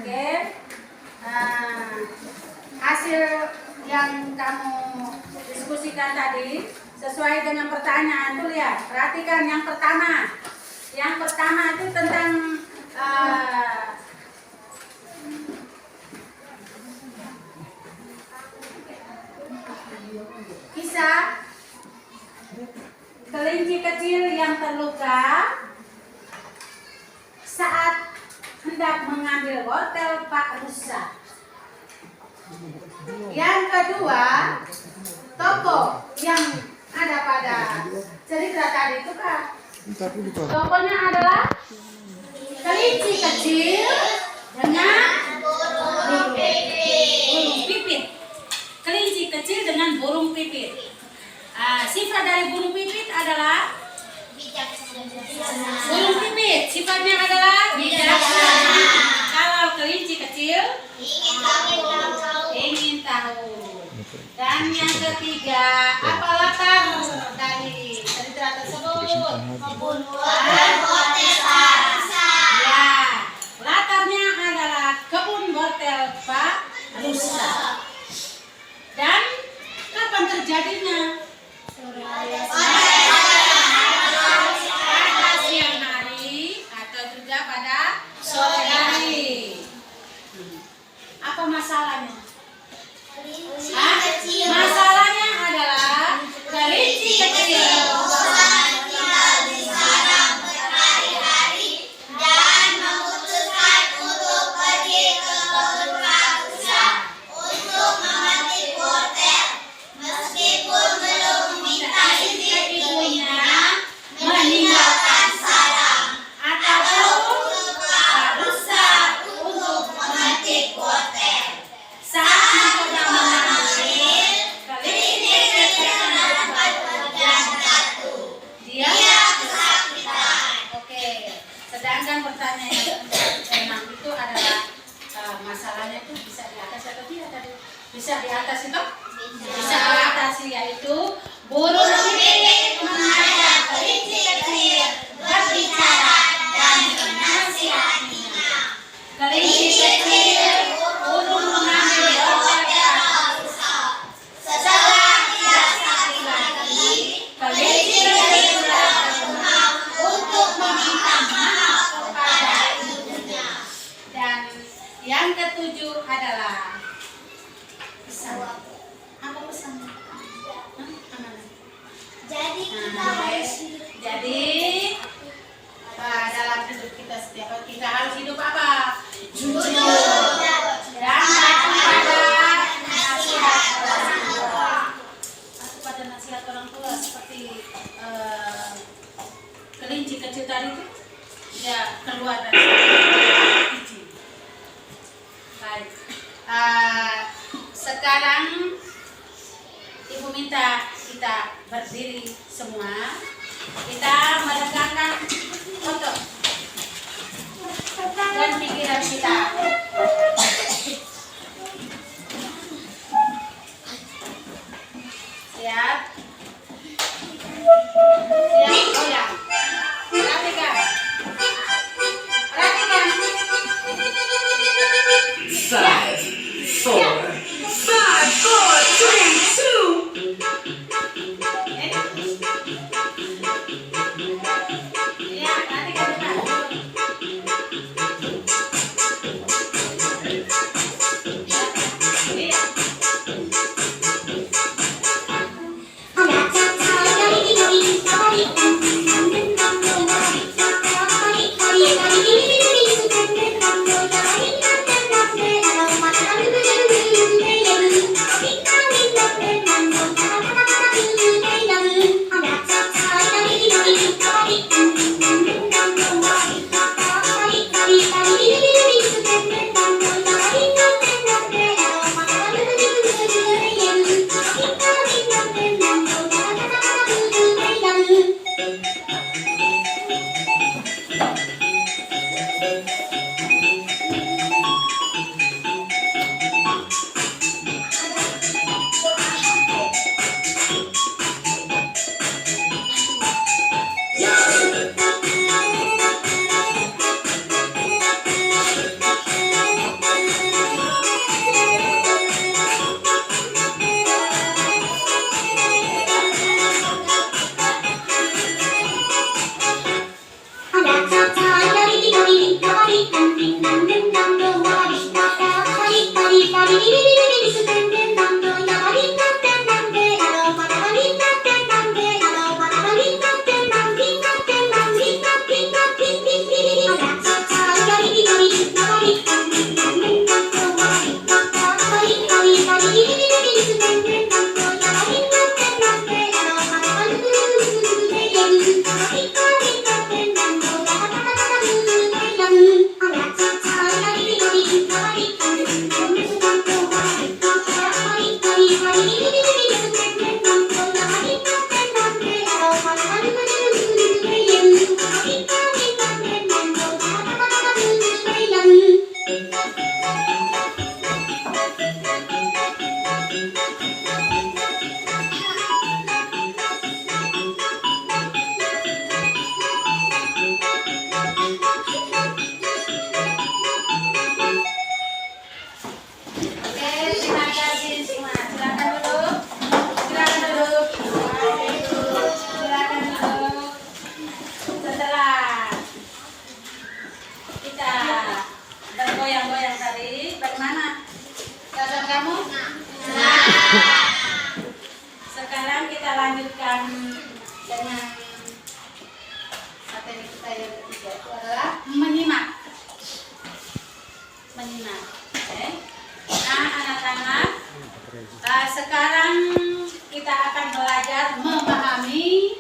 B: Oke. Hasil yang kamu diskusikan tadi sesuai dengan pertanyaan tuh lihat. Perhatikan yang pertama. Yang pertama itu tentang kisah kelinci kecil yang terluka saat hendak mengambil wortel Pak Rusa. Yang kedua, tokoh yang ada pada cerita tadi itu Kak. Tokohnya adalah kelinci kecil dengan burung pipit. Kelinci kecil dengan burung pipit. Sifat dari burung pipit adalah burung pipit sifatnya adalah bijaksana. Kalau kelinci kecil ingin tahu. Dan yang ketiga, apa latar dari cerita tersebut? Ya, latarnya adalah kebun wortel Pak Rusa. Dan kapan terjadinya? Pada siang hari atau juga pada sore hari. Apa masalahnya? Masalahnya adalah kelinci kecil masalahnya itu bisa diatasi atau tidak tadi? Bisa diatasi toh? Bisa diatasi, yaitu burung pipit mengajak kelinci kecil berbicara dan menasihatinya. Kelinci kecil burung mengambil wortel setelah tidak sakit lagi. Kelinci kecil berusaha untuk meminta maaf kepada ibunya. Dan yang ketujuh adalah pesan. Apa pesannya?
C: Jadi kita harus
B: dalam hidup kita setiap hari kita harus hidup apa? Jujur dan patuh pada nasihat orang tua. Patuh pada nasihat orang tua seperti kelinci kecil tadi itu ya keluar dari izin. Baik. Sekarang Ibu minta kita berdiri semua. Kita meregangkan otot dan pikiran kita. Siap? Siap, goyang. Perhatikan. Perhatikan. Siap. Siap.
A: 5, 4, 3, 2.
B: Ya. Sekarang kita akan belajar memahami,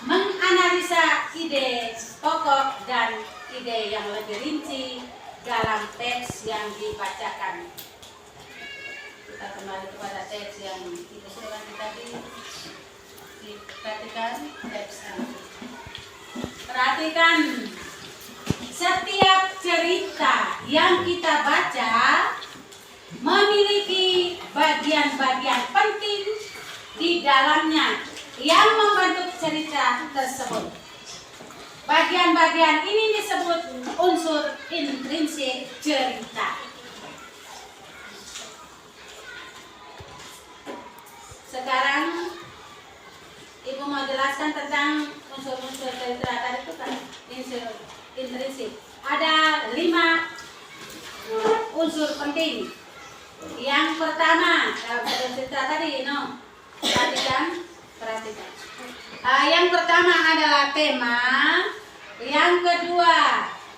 B: menganalisa ide pokok dan ide yang lebih rinci dalam teks yang dibacakan. Kita kembali kepada teks yang kita sudah tadi. Perhatikan teksnya. Perhatikan, setiap cerita yang kita baca memiliki bagian-bagian penting di dalamnya yang membentuk cerita tersebut. Bagian-bagian ini disebut unsur intrinsik cerita. Sekarang Ibu mau jelaskan tentang unsur-unsur cerita tadi itu kan, unsur intrinsik. Ada 5 unsur penting. Yang pertama, dalam cerita tadi, perhatikan. Yang pertama adalah tema, yang kedua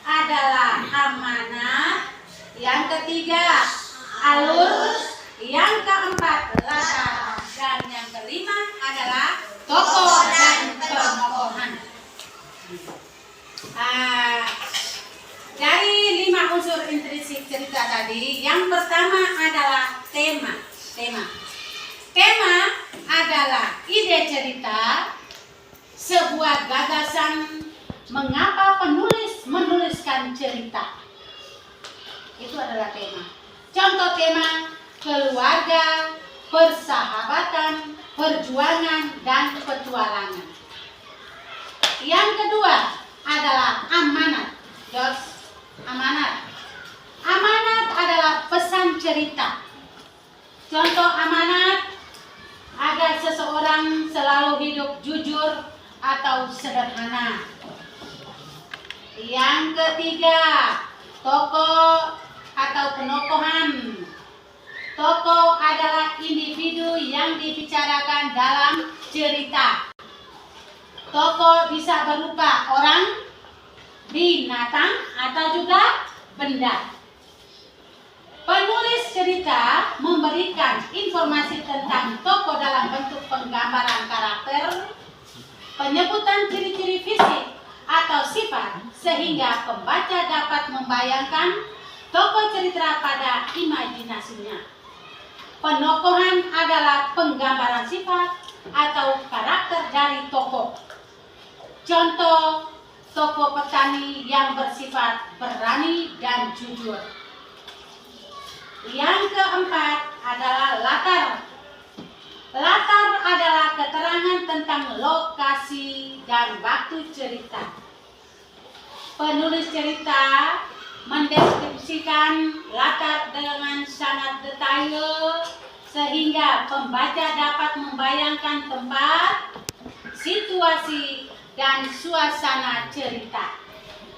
B: adalah amanat, yang ketiga alur, yang keempat latar, dan yang kelima adalah tokoh dan penokohan. Dari 5 unsur intrinsik cerita tadi, yang pertama adalah tema. Tema adalah ide cerita, sebuah gagasan mengapa penulis menuliskan cerita. Itu adalah tema. Contoh tema: keluarga, persahabatan, perjuangan, dan petualangan. Yang kedua adalah amanat. Amanat adalah pesan cerita. Contoh amanat: agar seseorang selalu hidup jujur atau sederhana. Yang ketiga, tokoh atau penokohan. Tokoh adalah individu yang dibicarakan dalam cerita. Tokoh bisa berupa orang, binatang, atau juga benda. Penulis cerita memberikan informasi tentang tokoh dalam bentuk penggambaran karakter, penyebutan ciri-ciri fisik atau sifat, sehingga pembaca dapat membayangkan tokoh cerita pada imajinasinya. Penokohan adalah penggambaran sifat atau karakter dari tokoh. Contoh, tokoh petani yang bersifat berani dan jujur. Yang keempat adalah latar. Latar adalah keterangan tentang lokasi dan waktu cerita. Penulis cerita mendeskripsikan latar dengan sangat detail sehingga pembaca dapat membayangkan tempat, situasi, dan suasana cerita.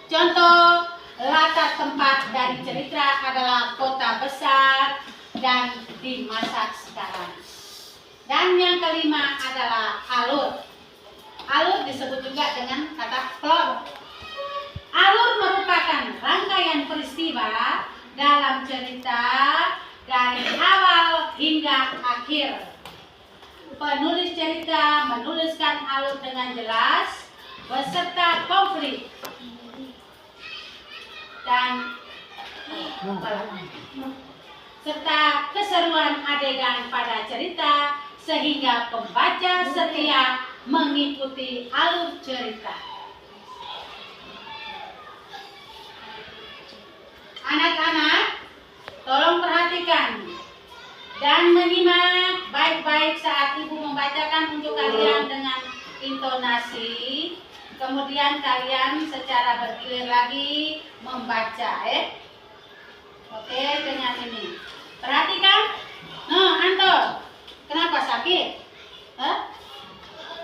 B: Contoh, Latar tempat dari cerita adalah kota besar dan di masa sekarang. Dan yang kelima adalah alur. Alur disebut juga dengan kata plot. Alur merupakan rangkaian peristiwa dalam cerita dari awal hingga akhir. Penulis cerita menuliskan alur dengan jelas beserta konflik dan serta keseruan adegan pada cerita sehingga pembaca setia mengikuti alur cerita. Anak-anak, tolong perhatikan dan menyimak baik-baik saat ibu membacakan untuk kalian dengan intonasi. Kemudian kalian secara bergilir lagi membaca, Oke, dengan ini. Perhatikan. Nah, Anto, kenapa sakit?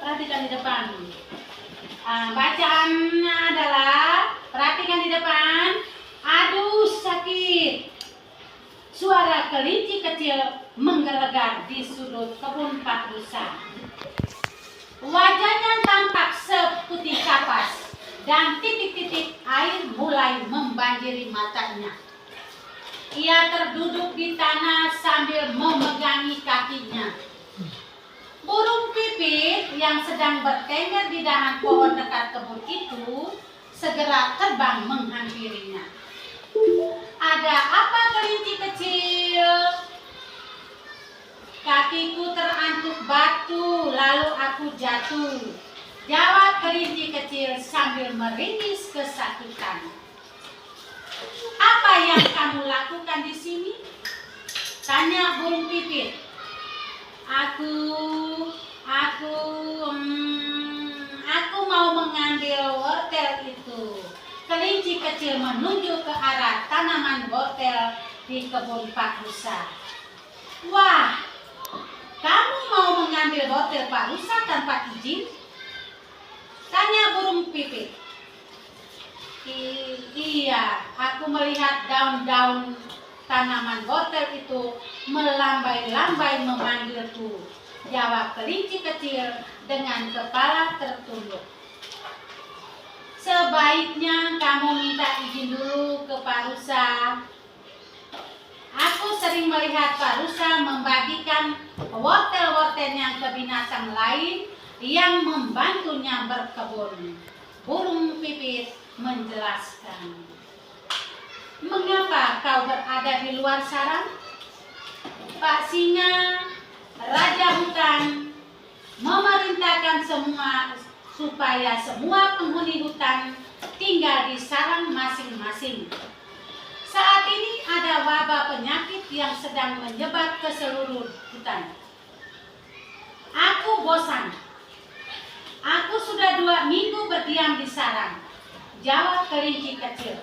B: Perhatikan di depan. Bacaannya adalah, perhatikan di depan. Aduh, sakit. Suara kelinci kecil menggelegar di sudut kebun Pak Rusa. Wajahnya tampak seputih kapas dan titik-titik air mulai membanjiri matanya. Ia terduduk di tanah sambil memegangi kakinya. Burung pipit yang sedang bertengger di dahan pohon dekat kebun itu segera terbang menghampirinya. Ada apa, kelinci kecil? Kakiku terantuk batu, lalu aku jatuh. Jawab kelinci kecil sambil meringis kesakitan. Apa yang kamu lakukan di sini? Tanya burung pipit. Aku mau mengambil wortel itu. Kelinci kecil menunjuk ke arah tanaman wortel di kebun Pak Rusa. Wah, kamu mau mengambil wortel Pak Rusa tanpa izin? Tanya burung pipit. Iya, aku melihat daun-daun tanaman wortel itu melambai-lambai memanggilku. Jawab kelinci kecil dengan kepala tertunduk. Sebaiknya kamu minta izin dulu ke Pak Rusa. Aku sering melihat Pak Rusa membagikan wortel-wortelnya ke binatang lain yang membantunya berkebun. Burung pipit menjelaskan. Mengapa kau berada di luar sarang? Pak Singa, Raja Hutan, memerintahkan supaya semua penghuni hutan tinggal di sarang masing-masing. Saat ini ada wabah penyakit yang sedang menyebar ke seluruh hutan. Aku bosan. Aku sudah 2 minggu berdiam di sarang. Jawab kelinci kecil.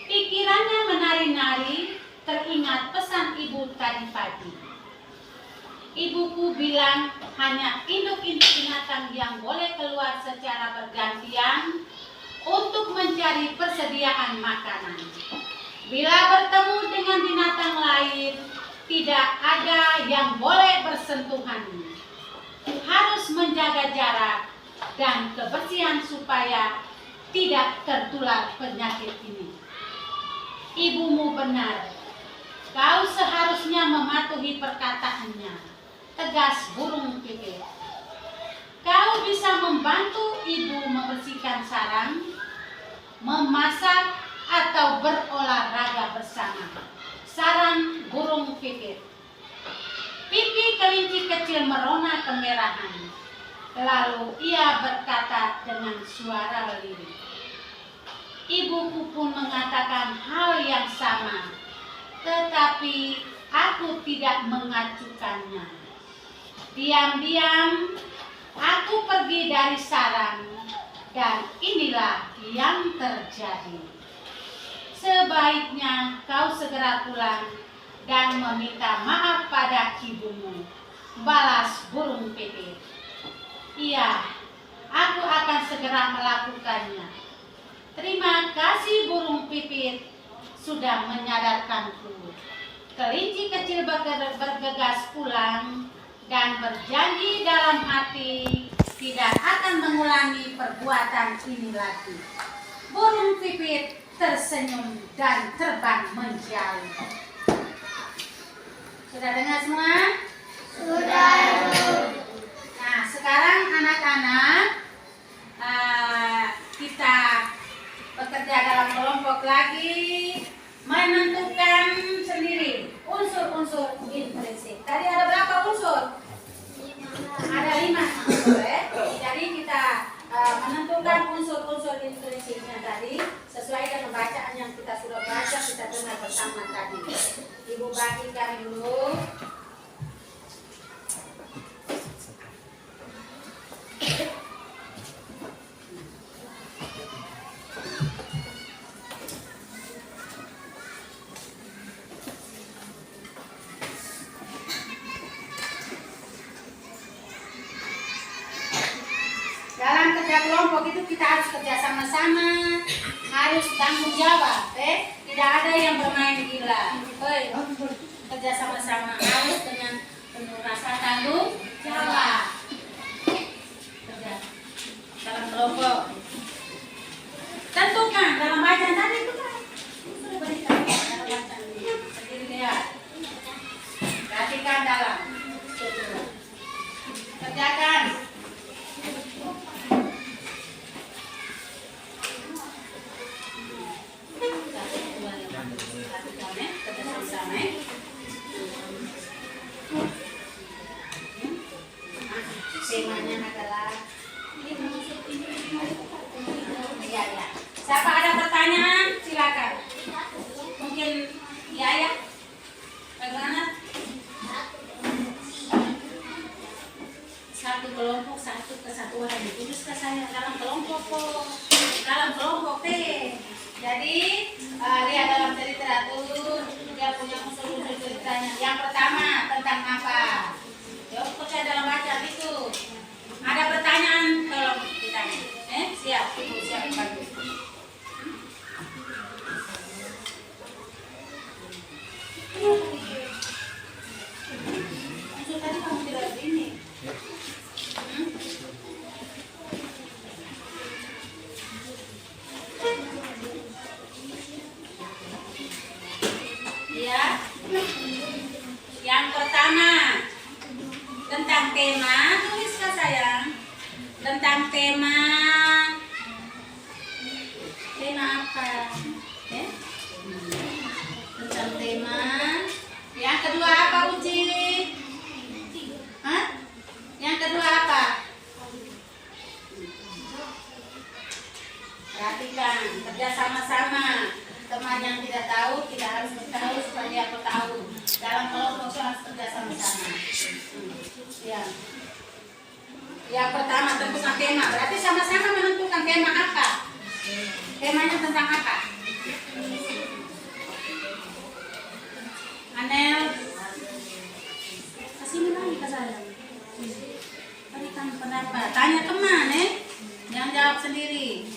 B: Pikirannya menari-nari, teringat pesan ibu tadi pagi. Ibuku bilang hanya induk-induk binatang yang boleh keluar secara bergantian untuk mencari persediaan makanan. Bila bertemu dengan binatang lain, tidak ada yang boleh bersentuhan. Harus menjaga jarak dan kebersihan supaya tidak tertular penyakit ini. Ibumu benar. Kau seharusnya mematuhi perkataannya. Tegas burung pipit. Kau bisa membantu ibu membersihkan sarang, memasak, atau berolahraga bersama. Saran burung pipit. Pipi kelinci kecil merona kemerahan. Lalu ia berkata dengan suara lirih. Ibuku pun mengatakan hal yang sama, tetapi aku tidak mengacukannya. Diam-diam aku pergi dari sarang dan inilah yang terjadi. Sebaiknya kau segera pulang dan meminta maaf pada ibumu. Balas burung pipit. Iya, aku akan segera melakukannya. Terima kasih burung pipit sudah menyadarkanku. Kelinci kecil bergegas pulang dan berjanji dalam hati tidak akan mengulangi perbuatan ini lagi. Burung pipit tersenyum dan terbang menjauh. Sudah dengar semua?
C: Sudah.
B: Nah, sekarang anak-anak kita bekerja dalam kelompok lagi, menentukan sendiri unsur-unsur intrinsik. Tadi ada berapa unsur? Ada 5 unsur ya. Jadi kita menentukan unsur-unsur intrinsiknya tadi sesuai dengan bacaan yang kita sudah baca, kita dengar bersama tadi. Ibu bagikan dulu. Dalam kerja kelompok itu kita harus kerja sama-sama, harus tanggung jawab, tidak ada yang bermain gila. Kerja sama-sama harus dengan penuh rasa tanggung jawab. Kerja dalam kelompok. Tentukan dalam bacaan tadi itu kan sudah berikan dalam bacaan sendiri lihat. Perhatikan dalam. Kerjakan. Temanya adalah ya. Siapa ada pertanyaan? Silakan. Mungkin ya. Bagaimana? Satu kelompok, satu kesatuan. Itu sudah saya dalam kelompok. Dalam kelompok Jadi lihat dalam literatur dia punya unsur-unsur ceritanya. Yang pertama tentang apa? Jawab percaya dalam bacaan itu. Ada pertanyaan tolong ditanya. Siap, ibu siap bagus. Unsur tadi kamu tidak begini. Ya. Yang pertama tentang tema, tuliskah sayang? Tentang tema apa? Tentang tema. Yang kedua apa Uci? Hah? Yang kedua apa? Perhatikan, kerja sama-sama. Teman yang tidak tahu tidak harus tahu supaya dia tahu. Dalam kelompok harus kerja sama-sama. Ya. Yang pertama tentukan tema. Berarti sama-sama menentukan tema apa? Temanya tentang apa? Anel, kasih lagi ke saya. Berikan pendapat. Tanya teman, jangan jawab sendiri.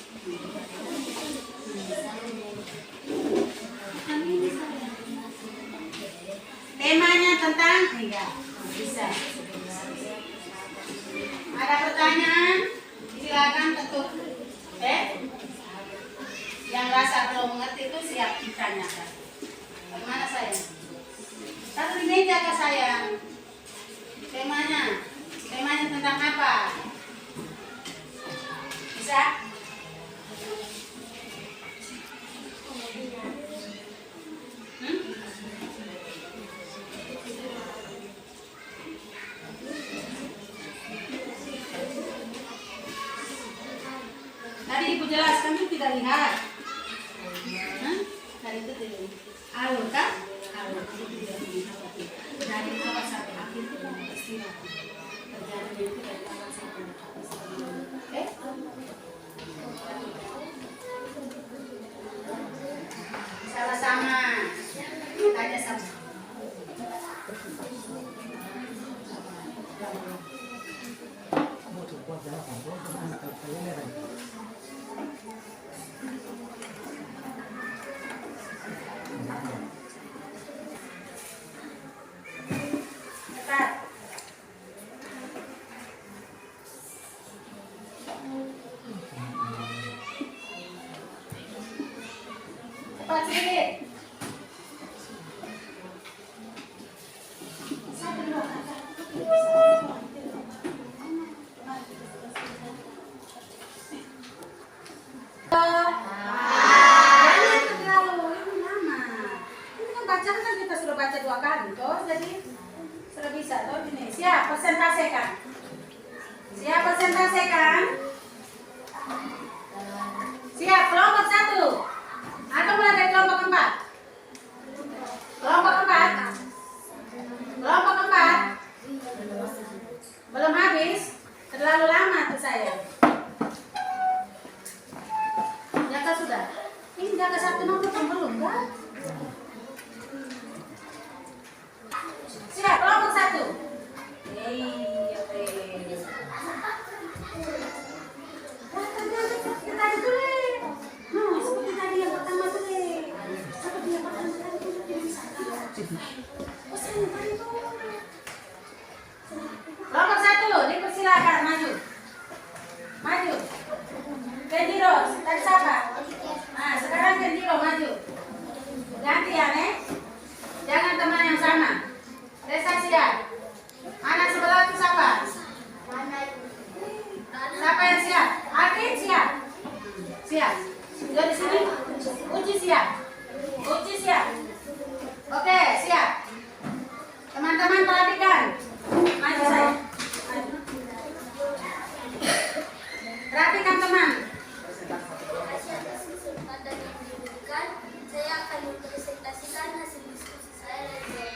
B: Temanya tentang bisa. Ada pertanyaan? Silakan ketuk. Yang rasa belum mengerti itu siap ditanyakan. Bagaimana sayang? Taruh di meja ke sayang. Temanya tentang apa? Bisa? Tadi ibu jelaskan itu tidak lihat. Tadi itu tidak. Alur kan? Alur. Dari awal sampai akhir itu kan istirahat. Kerjanya itu dari awal sampai akhir. Sama-sama. Tanya sama. Cepat sedikit. Jangan terlalu ini lama. Ini kan bacaan kan kita sudah baca 2 kali toh, jadi sudah bisa toh ini. Siap, presentasikan. Siap, presentasikan. Siap, kelompok 1. Atau mulai dari kelompok 4. Kelompok 4. Kelompok 4. Belum habis. Terlalu lama tuh saya. Jaka sudah. Ini Jaka 1 nomor kan belum kan? Siap, kelompok 1. Tadi dulu. Seperti tadi yang pertama dulu. Seperti yang pertama tadi dulu. Kelompok 1, dipersilakan maju. Maju. Kendiro, tadi siapa? Nah, sekarang Kendiro maju. Gantian jangan teman yang sama. Resa siap. Anak sebelah itu siapa? Siapa yang siap? Akhir siap. Siap. Dari sini. Uji siap. Uji siap. Oke, siap. Teman-teman perhatikan. Maju saya. Perhatikan teman.
C: Kesempatan yang diberikan, saya akan mempresentasikan hasil diskusi saya dari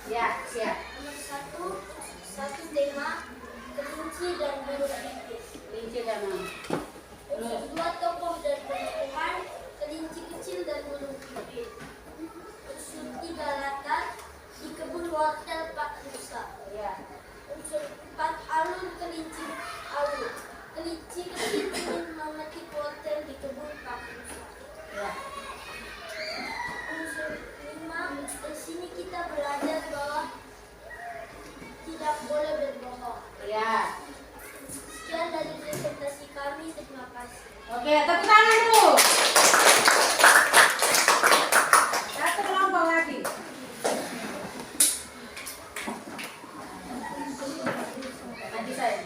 B: Ya, siap.
C: nomor 1 tema kelinci dan burung pipit.
B: Kelinci dan burung.
C: Unsur 2 tokoh dan pengakuan kelinci kecil dan burung pipit. Unsur 3 latar di kebun wortel Pak Musa.
B: Ya.
C: Unsur 4 alur kelinci alur. Kelinci kecil ingin memetik wortel di kebun Pak Musa.
B: Ya.
C: Unsur 5, di sini kita belajar bahwa tidak boleh berbohong.
B: Ya.
C: Sekian dari presentasi kami, terima kasih.
B: Oke, tepuk tangan dulu. Satu kelompok lagi. Maju saya.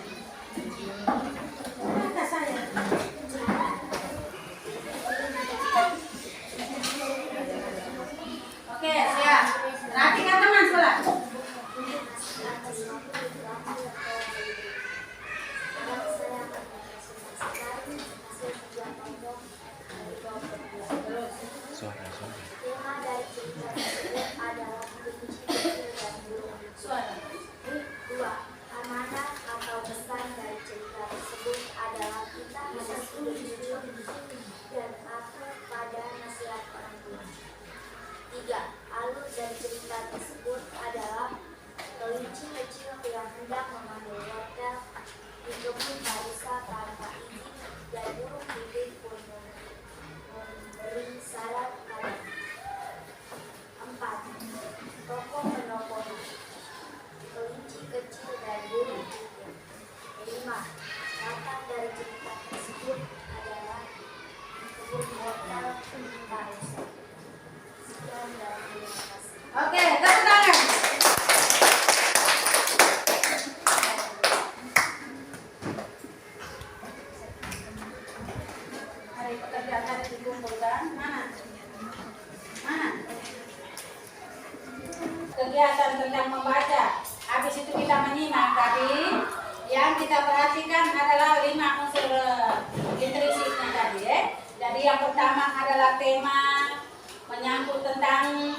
B: Mana saya? Oke, siap. Perhatikan teman sebelah.
E: Suara.
C: Tema dari cerita tersebut adalah kelinci kecil dan burung pipit.
B: Suara.
C: 2. Amanah atau pesan dari cerita tersebut adalah kita harus jujur dan patuh pada nasihat orang tua. 3. Alur dari cerita tersebut adalah kelinci kecil yang hendak mengambil wortel di kebun Marisa tanpa izin dan burung pipit pun memberi saran padanya. 4. Tokoh penokohan kelinci kecil dan burung pipit. 5. Latar dari cerita tersebut adalah kebun wortel Marisa. Sekian dan terima kasih.
B: Oke, tepuk tangan. Hari pekerjaan tadi dikumpulkan. Mana? Mana? Kegiatan tentang membaca. Habis itu kita menyimak tadi. Yang kita perhatikan adalah 5 unsur intrinsiknya tadi ya. Jadi yang pertama adalah tema menyangkut tentang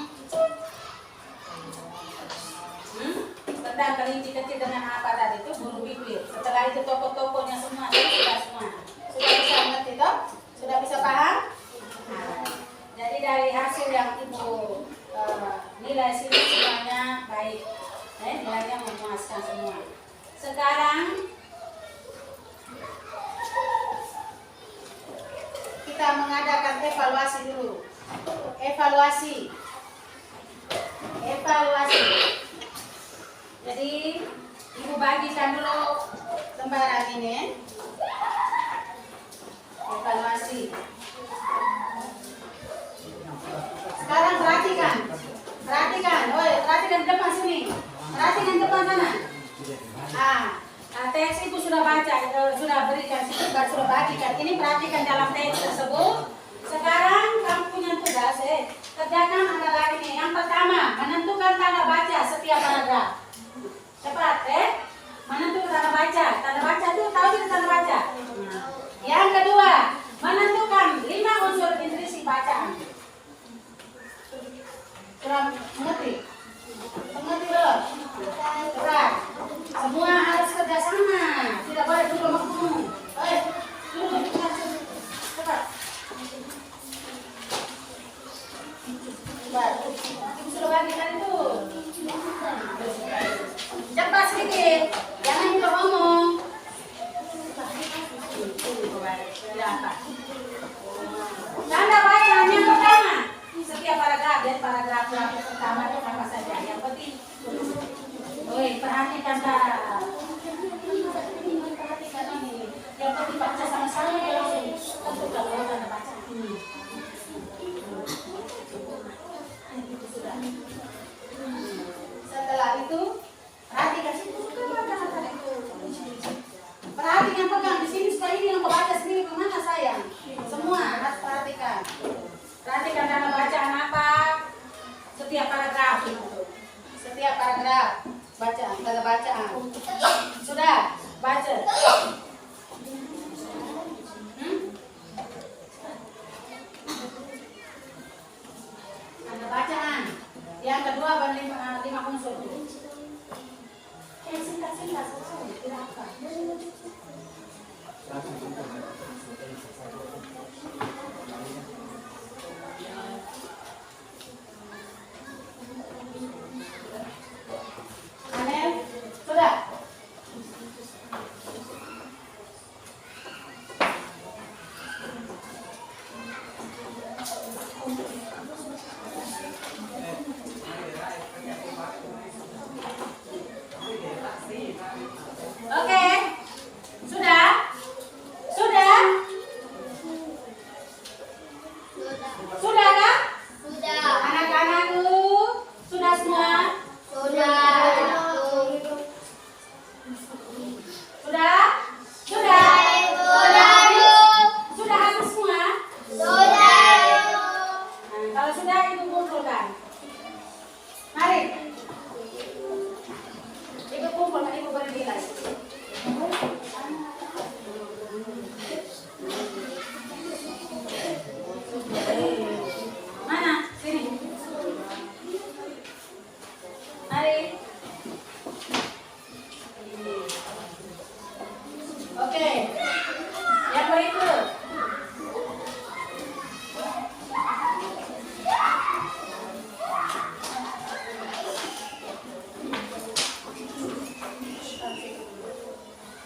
B: kelinci kecil dengan apa tadi itu burung pipit. Setelah itu tokoh-tokohnya semua sudah bisa mengerti toh? Sudah bisa paham? Nah, jadi dari hasil yang ibu nilai sini semuanya baik, nilainya memuaskan semua. Sekarang kita mengadakan evaluasi dulu. Evaluasi. Jadi ibu bagikan dulu lembaran ini. Evaluasi. Perhatikan depan sana. Teks itu sudah baca, sudah berikan, sudah bagikan. Ini perhatikan dalam teks tersebut. Sekarang kamu punya tugas, kerjakan adalah ini. Yang pertama, menentukan tanda baca setiap paragraf. Cepat, menentukan tanda baca. Tanda baca itu tahu tidak tanda baca? Yang kedua, menentukan 5 unsur intrisi bacaan. Sudah mengerti? Mengerti belum? Cepat. Semua harus kerjasama. Tidak boleh dulu menghukum. Duduk. Cepat. Cepat. Ibu sudah bagikan itu. Cepat sedikit. Jangan juga ngomong. Tanda bacaan yang pertama. Setiap paragraf dan paragraf pertama itu apa saja. Yang penting. Perhatikan Kak. Perhatikan ini. Yang penting baca sama-sama ya. Untuk tanda bacaan ini. Setelah itu perhatikan situ perhatikan pegang di sini supaya ini yang baca sendiri kemana sayang. Semua harus perhatikan. Perhatikan tanda bacaan apa setiap paragraf. Setiap paragraf baca tanda bacaan. Sudah baca. Tanda bacaan. Yang kedua 5 unsur. Singkat. Tidak apa. Sudah. Oke. Sudah? Sudah? Sudah kah?
C: Sudah.
B: Anak-anakku, sudah semua?
C: Sudah.
B: Sudah? Sudah? Sudah habis semua? Kalau sudah ibu kumpulkan. Mari. Ibu kumpulkan, ibu beri nilai. Mana? Sini. Mari. Oke. Yang berikut.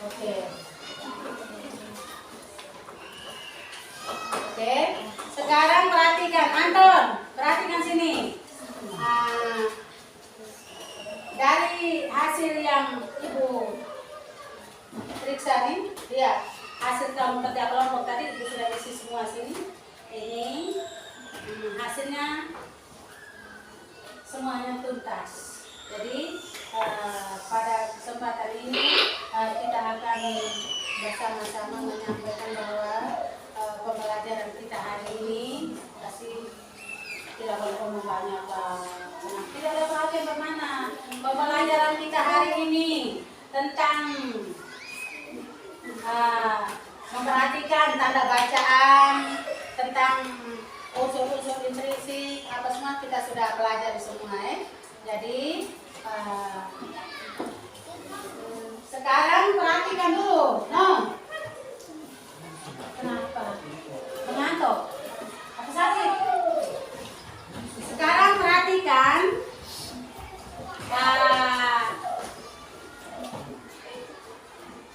B: Oke. Sekarang perhatikan Anton, perhatikan sini. Dari hasil yang ibu periksa nih, ya hasil kamu kerja kelompok tadi ibu sudah isi semua sini. Ini hasilnya semuanya tuntas. Jadi pada kesempatan ini kita akan bersama-sama menyampaikan bahwa pembelajaran kita hari ini pasti tidak boleh ngomong banyak. Tidak ada perhatian bermana. Pembelajaran kita hari ini tentang memperhatikan tanda bacaan, tentang unsur-unsur intrisi, apa semua kita sudah pelajari semua Jadi sekarang perhatikan dulu. Kenapa? Mengantuk? Apa sakit? Sekarang perhatikan.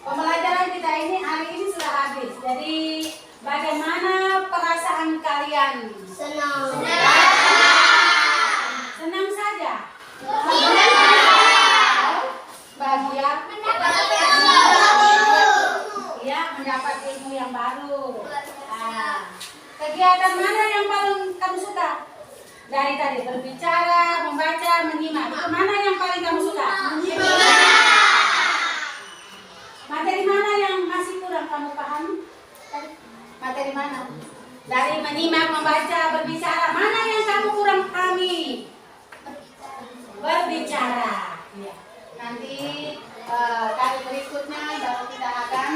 B: Pembelajaran kita ini hari ini sudah habis. Jadi bagaimana perasaan kalian?
C: Senang.
B: Senang saja. Bahagia. Ya, mendapat ilmu yang baru. Kegiatan mana yang paling kamu suka? Dari tadi berbicara, membaca, menyimak. Itu mana yang paling kamu suka? Materi mana yang masih kurang kamu pahami? Materi mana? Dari menyimak, membaca, berbicara, mana yang kamu kurang pahami? Berbicara. Ya. Nanti kali berikutnya baru kita akan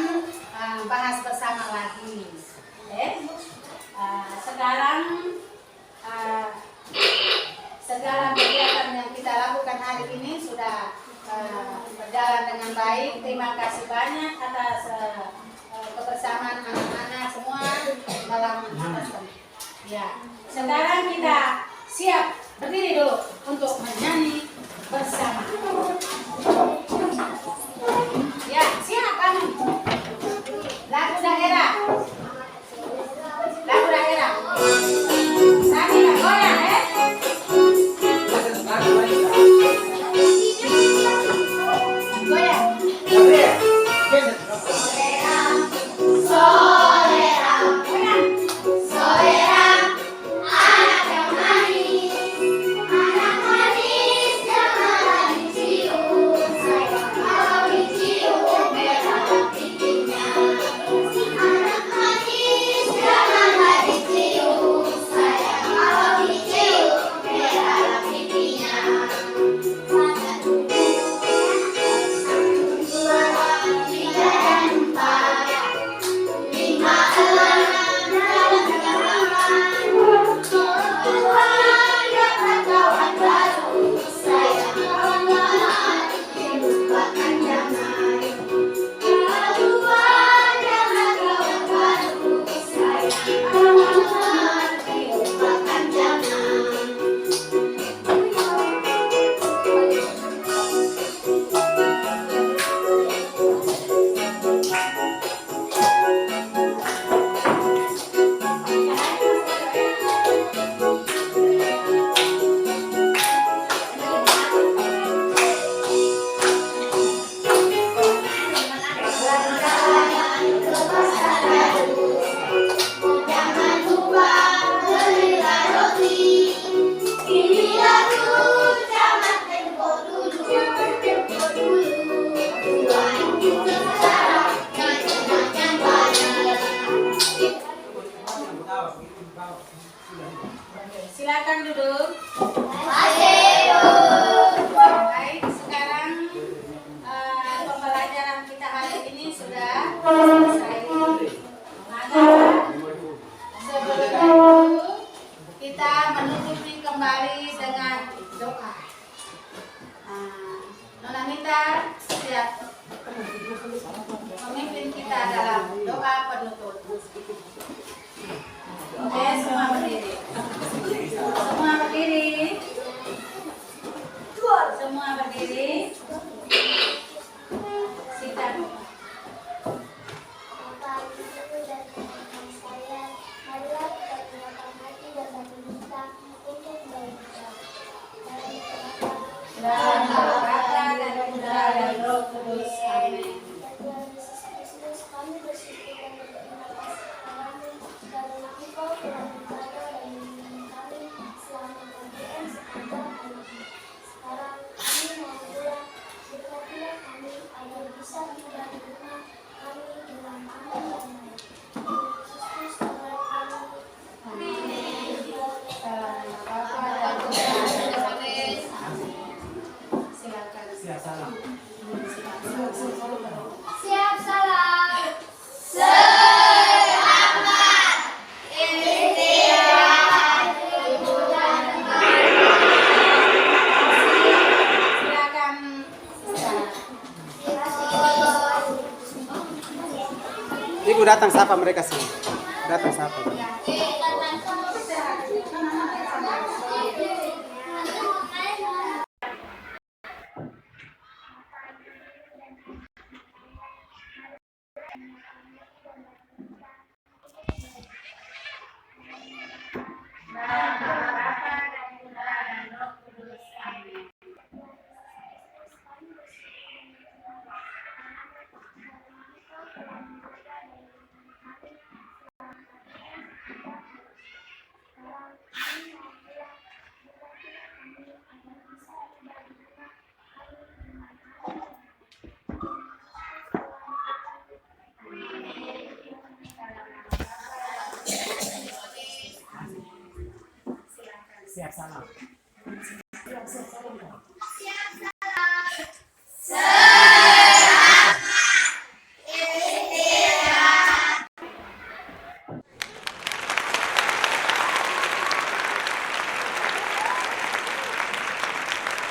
B: bahas bersama lagi. Sekarang segala kegiatan yang kita lakukan hari ini sudah berjalan dengan baik. Terima kasih banyak atas kebersamaan anak-anak semua dalam ya. Sekarang kita siap berdiri dulu untuk menyanyi bersama. Ya, siap kamu. Lagu daerah. Lagu daerah. Nanti kita goyang goyang. Silakan duduk. Baik, sekarang pembelajaran kita hari ini sudah selesai. Maka sebelum itu kita menutupi kembali dengan doa. Nona Mita siap memimpin kita dalam doa penutup. Oke, semua berdiri. Semua berdiri. Semua berdiri. Sikat.
C: Bapak, Ibu, dan teman-teman sekalian, marilah kita gunakan hati dan batin kita untuk beribadah.
B: Dalam nama Bapa dan Putra dan Roh Kudus. Amin.
C: Tuhan Yesus Kristus, kami bersyukur dan berterima kasih kepadamu karena Engkau telah menjaga dan melindungi kami selama KBM sepanjang hari ini. Sekarang kami mau pulang, berkatilah kami agar bisa tiba di rumah kami dengan aman dan baik. Yesus Kristus Tuhan kami. Amin.
B: Dalam nama Bapa dan Putra dan Roh Kudus. Amin. Silakan.
A: Siap salam.
C: Siap salam.
B: Silakan.
A: Ibu datang sapa mereka sini. Datang sapa.
B: Dalam nama Bapa dan Putra dan Roh Kudus. Amin.
A: Siap salam.
F: Siap salam, Kak.